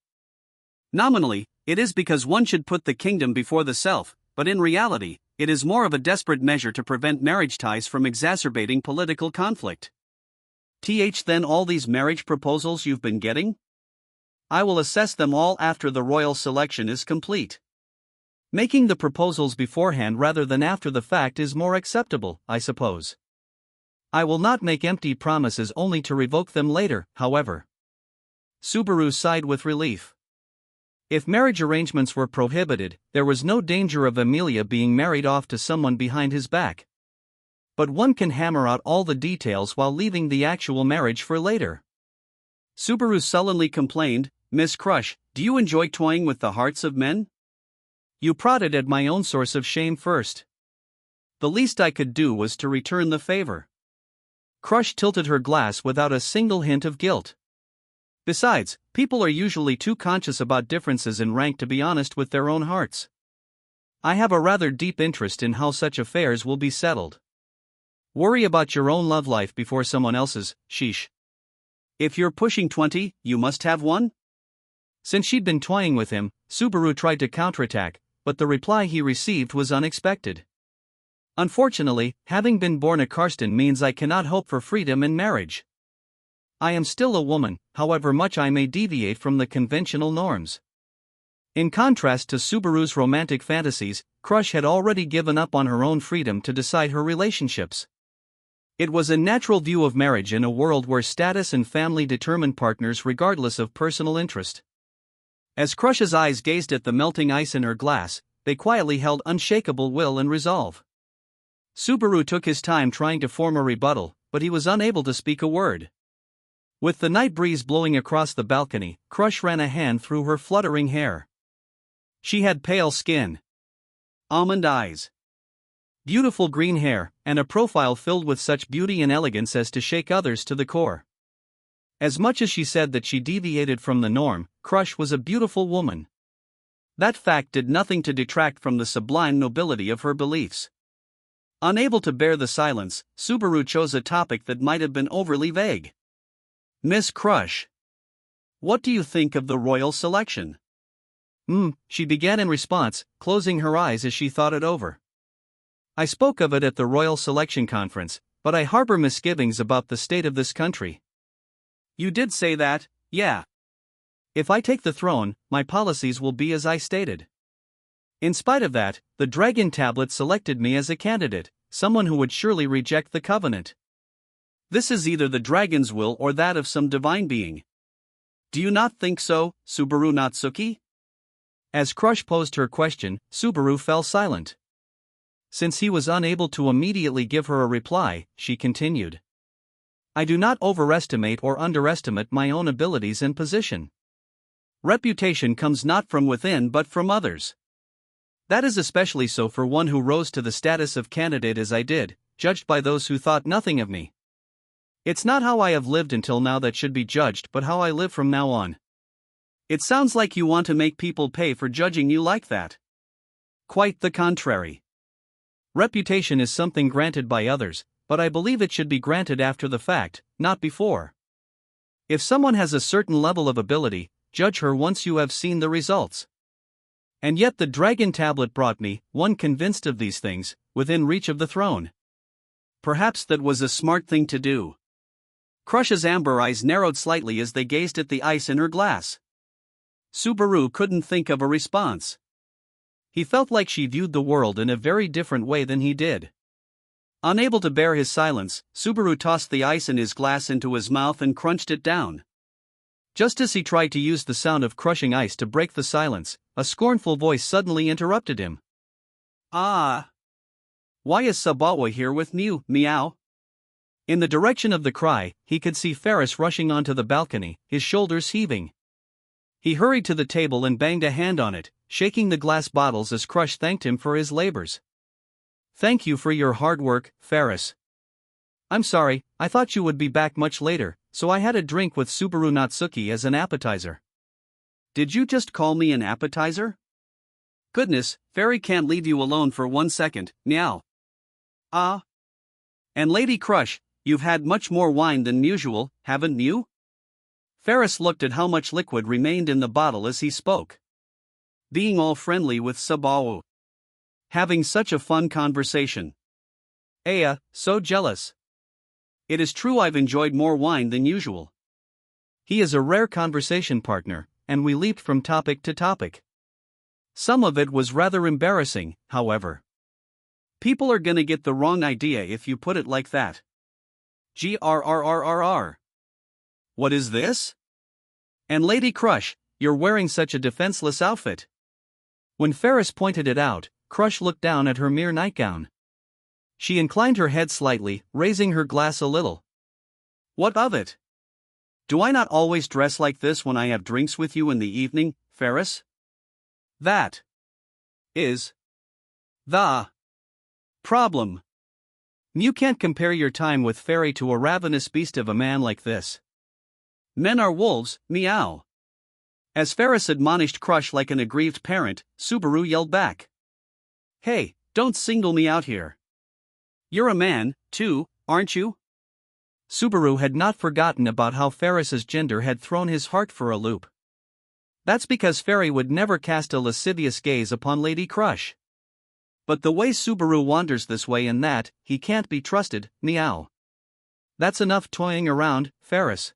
Nominally, it is because one should put the kingdom before the self, but in reality, it is more of a desperate measure to prevent marriage ties from exacerbating political conflict. Then all these marriage proposals you've been getting? I will assess them all after the royal selection is complete. Making the proposals beforehand rather than after the fact is more acceptable, I suppose. I will not make empty promises only to revoke them later, however. Subaru sighed with relief. If marriage arrangements were prohibited, there was no danger of Emilia being married off to someone behind his back. But one can hammer out all the details while leaving the actual marriage for later. Subaru sullenly complained, Miss Crush, do you enjoy toying with the hearts of men? You prodded at my own source of shame first. The least I could do was to return the favor. Crush tilted her glass without a single hint of guilt. Besides, people are usually too conscious about differences in rank to be honest with their own hearts. I have a rather deep interest in how such affairs will be settled. Worry about your own love life before someone else's, sheesh. If you're pushing 20, you must have one? Since she'd been toying with him, Subaru tried to counterattack, but the reply he received was unexpected. Unfortunately, having been born a Karsten means I cannot hope for freedom in marriage. I am still a woman, however much I may deviate from the conventional norms. In contrast to Subaru's romantic fantasies, Crush had already given up on her own freedom to decide her relationships. It was a natural view of marriage in a world where status and family determine partners regardless of personal interest. As Crush's eyes gazed at the melting ice in her glass, they quietly held unshakable will and resolve. Subaru took his time trying to form a rebuttal, but he was unable to speak a word. With the night breeze blowing across the balcony, Crush ran a hand through her fluttering hair. She had pale skin, almond eyes, beautiful green hair, and a profile filled with such beauty and elegance as to shake others to the core. As much as she said that she deviated from the norm, Crush was a beautiful woman. That fact did nothing to detract from the sublime nobility of her beliefs. Unable to bear the silence, Subaru chose a topic that might have been overly vague. Miss Crush, what do you think of the royal selection? She began in response, closing her eyes as she thought it over. I spoke of it at the royal selection conference, but I harbor misgivings about the state of this country. You did say that, yeah. If I take the throne, my policies will be as I stated. In spite of that, the Dragon Tablet selected me as a candidate, someone who would surely reject the covenant. This is either the dragon's will or that of some divine being. Do you not think so, Subaru Natsuki? As Crush posed her question, Subaru fell silent. Since he was unable to immediately give her a reply, she continued. I do not overestimate or underestimate my own abilities and position. Reputation comes not from within but from others. That is especially so for one who rose to the status of candidate as I did, judged by those who thought nothing of me. It's not how I have lived until now that should be judged but how I live from now on. It sounds like you want to make people pay for judging you like that. Quite the contrary. Reputation is something granted by others, but I believe it should be granted after the fact, not before. If someone has a certain level of ability, judge her once you have seen the results. And yet the Dragon Tablet brought me, one convinced of these things, within reach of the throne. Perhaps that was a smart thing to do. Crush's amber eyes narrowed slightly as they gazed at the ice in her glass. Subaru couldn't think of a response. He felt like she viewed the world in a very different way than he did. Unable to bear his silence, Subaru tossed the ice in his glass into his mouth and crunched it down. Just as he tried to use the sound of crushing ice to break the silence, a scornful voice suddenly interrupted him. Ah! Why is Sabawa here with you, meow? In the direction of the cry, he could see Ferris rushing onto the balcony, his shoulders heaving. He hurried to the table and banged a hand on it, shaking the glass bottles as Crush thanked him for his labors. "Thank you for your hard work, Ferris. I'm sorry, I thought you would be back much later, so I had a drink with Subaru Natsuki as an appetizer." "Did you just call me an appetizer? Goodness, Fairy can't leave you alone for 1 second, meow." "Ah. And Lady Crush, you've had much more wine than usual, haven't you?" Ferris looked at how much liquid remained in the bottle as he spoke. Being all friendly with Subaru. Having such a fun conversation. Aya, so jealous. It is true I've enjoyed more wine than usual. He is a rare conversation partner, and we leaped from topic to topic. Some of it was rather embarrassing, however. People are gonna get the wrong idea if you put it like that. Grrrrrr. What is this? And Lady Crush, you're wearing such a defenseless outfit. When Ferris pointed it out, Crush looked down at her mere nightgown. She inclined her head slightly, raising her glass a little. What of it? Do I not always dress like this when I have drinks with you in the evening, Ferris? That is the problem. You can't compare your time with Fairy to a ravenous beast of a man like this. Men are wolves, meow. As Ferris admonished Crush like an aggrieved parent, Subaru yelled back. Hey, don't single me out here. You're a man, too, aren't you? Subaru had not forgotten about how Ferris's gender had thrown his heart for a loop. That's because Fairy would never cast a lascivious gaze upon Lady Crush. But the way Subaru wanders this way and that, he can't be trusted, meow. That's enough toying around, Ferris.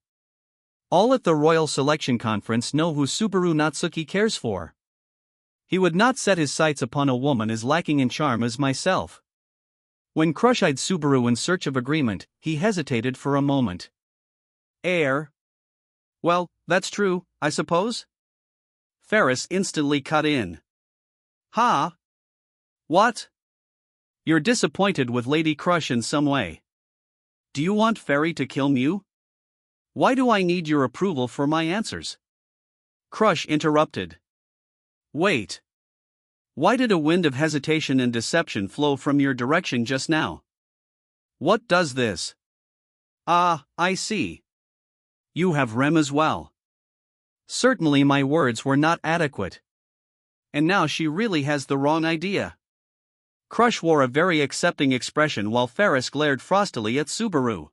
All at the Royal Selection Conference know who Subaru Natsuki cares for. He would not set his sights upon a woman as lacking in charm as myself. When Crush eyed Subaru in search of agreement, he hesitated for a moment. Well, that's true, I suppose? Ferris instantly cut in. Ha! What? You're disappointed with Lady Crush in some way. Do you want Fairy to kill Mew? Why do I need your approval for my answers? Crush interrupted. Wait. Why did a wind of hesitation and deception flow from your direction just now? What does this? Ah, I see. You have REM as well. Certainly my words were not adequate. And now she really has the wrong idea. Crush wore a very accepting expression while Ferris glared frostily at Subaru.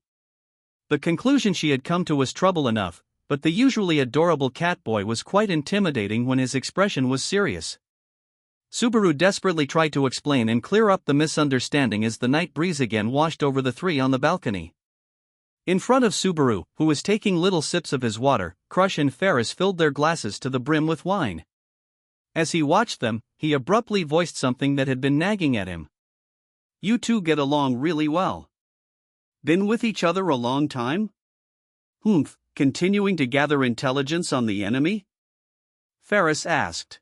The conclusion she had come to was trouble enough, but the usually adorable catboy was quite intimidating when his expression was serious. Subaru desperately tried to explain and clear up the misunderstanding as the night breeze again washed over the three on the balcony. In front of Subaru, who was taking little sips of his water, Crush and Ferris filled their glasses to the brim with wine. As he watched them, he abruptly voiced something that had been nagging at him. You two get along really well. Been with each other a long time? Continuing to gather intelligence on the enemy? Ferris asked.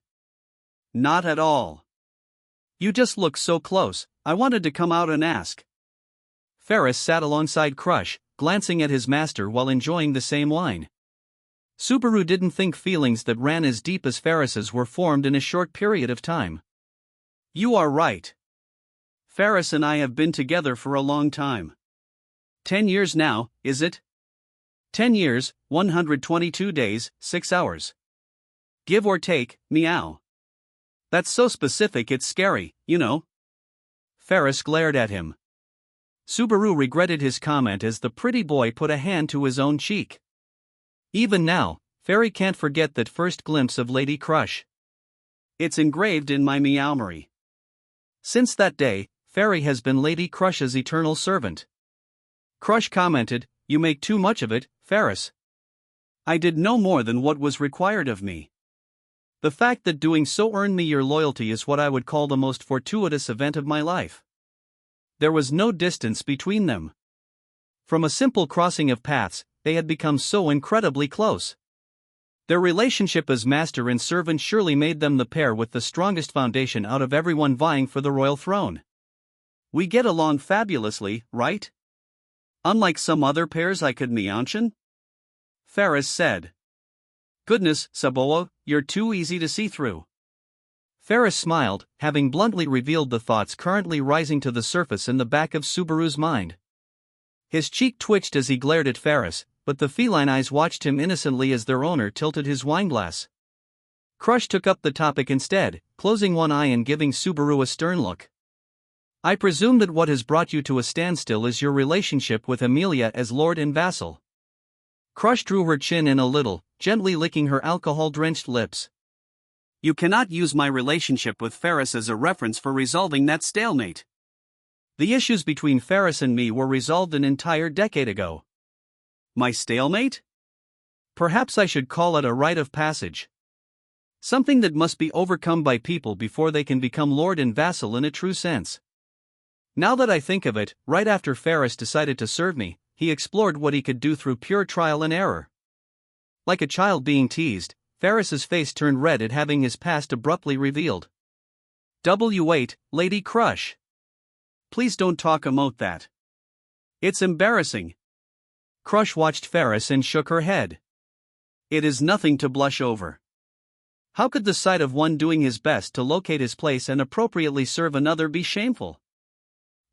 Not at all. You just look so close, I wanted to come out and ask. Ferris sat alongside Crush, glancing at his master while enjoying the same wine. Subaru didn't think feelings that ran as deep as Ferris's were formed in a short period of time. You are right. Ferris and I have been together for a long time. 10 years now, is it? 10 years, 122 days, 6 hours. Give or take, meow. That's so specific it's scary, you know. Ferris glared at him. Subaru regretted his comment as the pretty boy put a hand to his own cheek. Even now, Fairy can't forget that first glimpse of Lady Crush. It's engraved in my meow-memory. Since that day, Fairy has been Lady Crush's eternal servant. Crush commented, You make too much of it, Ferris. I did no more than what was required of me. The fact that doing so earned me your loyalty is what I would call the most fortuitous event of my life. There was no distance between them. From a simple crossing of paths, they had become so incredibly close. Their relationship as master and servant surely made them the pair with the strongest foundation out of everyone vying for the royal throne. We get along fabulously, right? Unlike some other pairs I could mention? Ferris said. Goodness, Saboa, you're too easy to see through. Ferris smiled, having bluntly revealed the thoughts currently rising to the surface in the back of Subaru's mind. His cheek twitched as he glared at Ferris, but the feline eyes watched him innocently as their owner tilted his wineglass. Crush took up the topic instead, closing one eye and giving Subaru a stern look. I presume that what has brought you to a standstill is your relationship with Amelia as lord and vassal. Crush drew her chin in a little, gently licking her alcohol-drenched lips. You cannot use my relationship with Ferris as a reference for resolving that stalemate. The issues between Ferris and me were resolved an entire decade ago. My stalemate? Perhaps I should call it a rite of passage. Something that must be overcome by people before they can become lord and vassal in a true sense. Now that I think of it, right after Ferris decided to serve me, he explored what he could do through pure trial and error. Like a child being teased, Ferris's face turned red at having his past abruptly revealed. W8, Lady Crush. Please don't talk about that. It's embarrassing. Crush watched Ferris and shook her head. It is nothing to blush over. How could the sight of one doing his best to locate his place and appropriately serve another be shameful?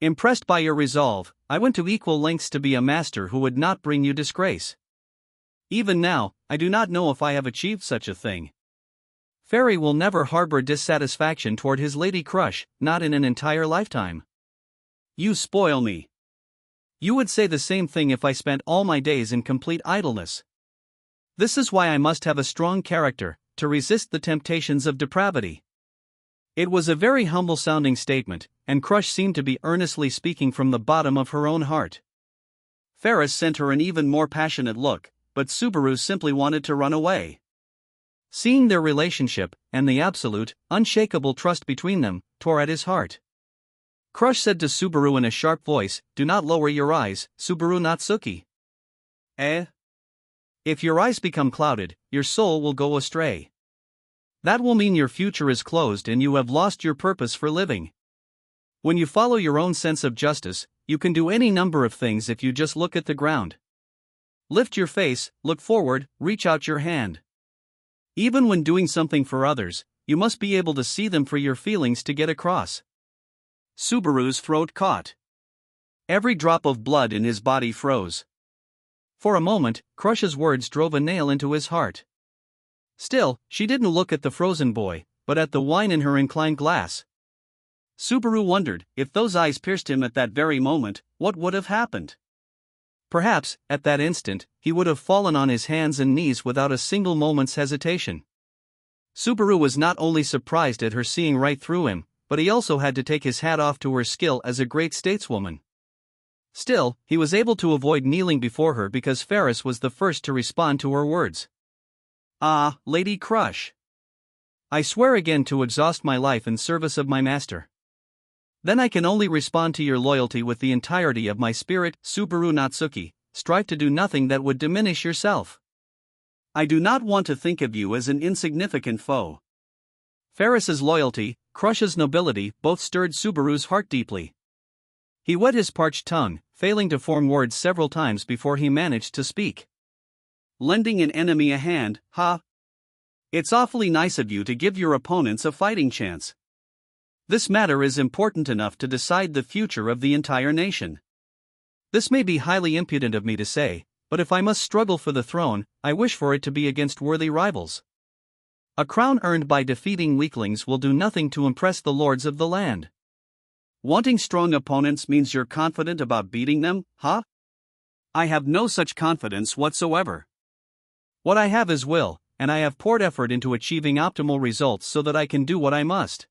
Impressed by your resolve, I went to equal lengths to be a master who would not bring you disgrace. Even now, I do not know if I have achieved such a thing. Ferry will never harbor dissatisfaction toward his lady crush, not in an entire lifetime. You spoil me. You would say the same thing if I spent all my days in complete idleness. This is why I must have a strong character, to resist the temptations of depravity. It was a very humble-sounding statement, and Crush seemed to be earnestly speaking from the bottom of her own heart. Ferris sent her an even more passionate look, but Subaru simply wanted to run away. Seeing their relationship, and the absolute, unshakable trust between them, tore at his heart. Crush said to Subaru in a sharp voice, "Do not lower your eyes, Subaru Natsuki." Eh? If your eyes become clouded, your soul will go astray. That will mean your future is closed and you have lost your purpose for living. When you follow your own sense of justice, you can do any number of things if you just look at the ground. Lift your face, look forward, reach out your hand. Even when doing something for others, you must be able to see them for your feelings to get across. Subaru's throat caught. Every drop of blood in his body froze. For a moment, Crush's words drove a nail into his heart. Still, she didn't look at the frozen boy, but at the wine in her inclined glass. Subaru wondered, if those eyes pierced him at that very moment, what would have happened? Perhaps, at that instant, he would have fallen on his hands and knees without a single moment's hesitation. Subaru was not only surprised at her seeing right through him, but he also had to take his hat off to her skill as a great stateswoman. Still, he was able to avoid kneeling before her because Ferris was the first to respond to her words. Ah, Lady Crush. I swear again to exhaust my life in service of my master. Then I can only respond to your loyalty with the entirety of my spirit, Subaru Natsuki. Strive to do nothing that would diminish yourself. I do not want to think of you as an insignificant foe. Ferris's loyalty, Crush's nobility, both stirred Subaru's heart deeply. He wet his parched tongue, failing to form words several times before he managed to speak. Lending an enemy a hand, huh? It's awfully nice of you to give your opponents a fighting chance. This matter is important enough to decide the future of the entire nation. This may be highly impudent of me to say, but if I must struggle for the throne, I wish for it to be against worthy rivals. A crown earned by defeating weaklings will do nothing to impress the lords of the land. Wanting strong opponents means you're confident about beating them, huh? I have no such confidence whatsoever. What I have is will, and I have poured effort into achieving optimal results so that I can do what I must.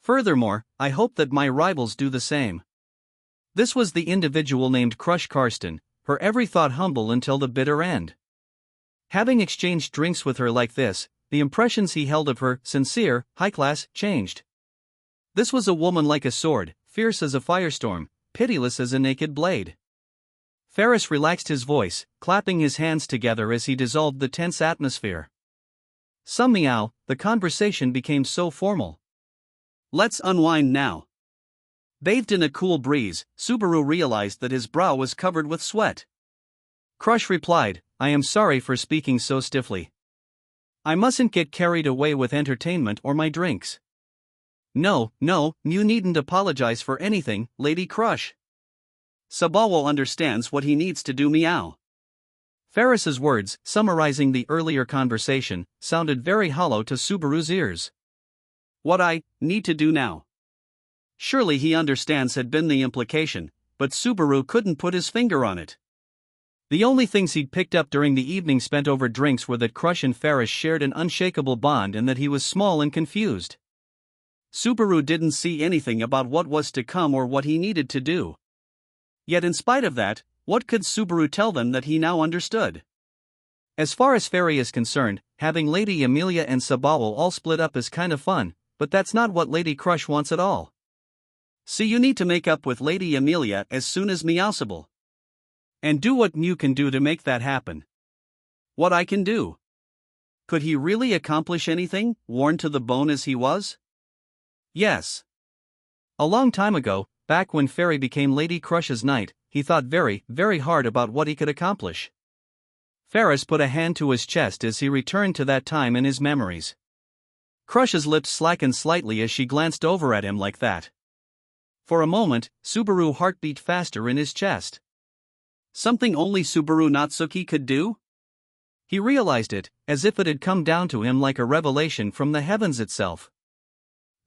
Furthermore, I hope that my rivals do the same. This was the individual named Crush Karsten, her every thought humble until the bitter end. Having exchanged drinks with her like this, the impressions he held of her, sincere, high-class, changed. This was a woman like a sword, fierce as a firestorm, pitiless as a naked blade. Ferris relaxed his voice, clapping his hands together as he dissolved the tense atmosphere. Somehow, the conversation became so formal. Let's unwind now. Bathed in a cool breeze, Subaru realized that his brow was covered with sweat. Crush replied, I am sorry for speaking so stiffly. I mustn't get carried away with entertainment or my drinks. No, you needn't apologize for anything, Lady Crush. Subaru understands what he needs to do, meow. Ferris's words, summarizing the earlier conversation, sounded very hollow to Subaru's ears. What I need to do now? Surely he understands had been the implication, but Subaru couldn't put his finger on it. The only things he'd picked up during the evening spent over drinks were that Crush and Ferris shared an unshakable bond and that he was small and confused. Subaru didn't see anything about what was to come or what he needed to do. Yet in spite of that, what could Subaru tell them that he now understood? As far as Ferry is concerned, having Lady Amelia and Subaru all split up is kind of fun, but that's not what Lady Crush wants at all. See, you need to make up with Lady Amelia as soon as possible. And do what you can do to make that happen. What I can do? Could he really accomplish anything, worn to the bone as he was? Yes. A long time ago, back when Ferry became Lady Crush's knight, he thought very, very hard about what he could accomplish. Ferris put a hand to his chest as he returned to that time in his memories. Crush's lips slackened slightly as she glanced over at him like that. For a moment, Subaru's heart beat faster in his chest. Something only Subaru Natsuki could do? He realized it, as if it had come down to him like a revelation from the heavens itself.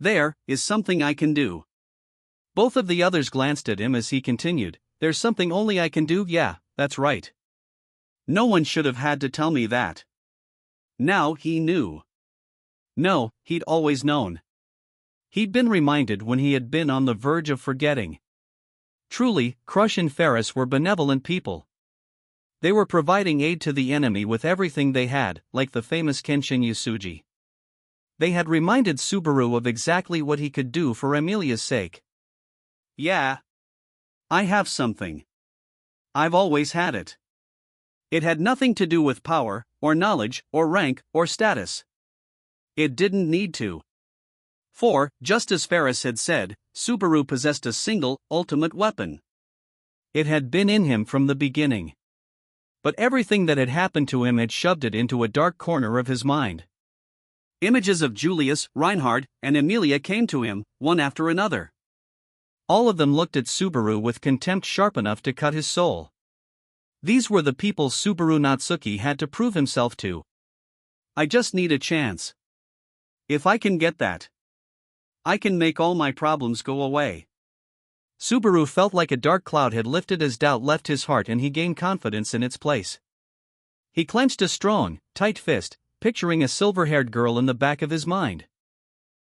There is something I can do. Both of the others glanced at him as he continued, there's something only I can do, yeah, that's right. No one should have had to tell me that. Now he knew. No, he'd always known. He'd been reminded when he had been on the verge of forgetting. Truly, Crush and Ferris were benevolent people. They were providing aid to the enemy with everything they had, like the famous Kenshin Yasuji. They had reminded Subaru of exactly what he could do for Amelia's sake. Yeah. I have something. I've always had it. It had nothing to do with power, or knowledge, or rank, or status. It didn't need to. For, just as Ferris had said, Subaru possessed a single, ultimate weapon. It had been in him from the beginning. But everything that had happened to him had shoved it into a dark corner of his mind. Images of Julius, Reinhard, and Amelia came to him, one after another. All of them looked at Subaru with contempt sharp enough to cut his soul. These were the people Subaru Natsuki had to prove himself to. I just need a chance. If I can get that, I can make all my problems go away. Subaru felt like a dark cloud had lifted as doubt left his heart and he gained confidence in its place. He clenched a strong, tight fist, picturing a silver-haired girl in the back of his mind.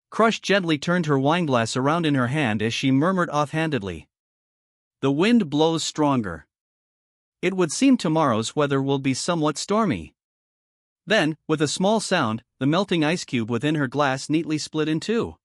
Crush gently turned her wineglass around in her hand as she murmured offhandedly. The wind blows stronger. It would seem tomorrow's weather will be somewhat stormy. Then, with a small sound, the melting ice cube within her glass neatly split in two.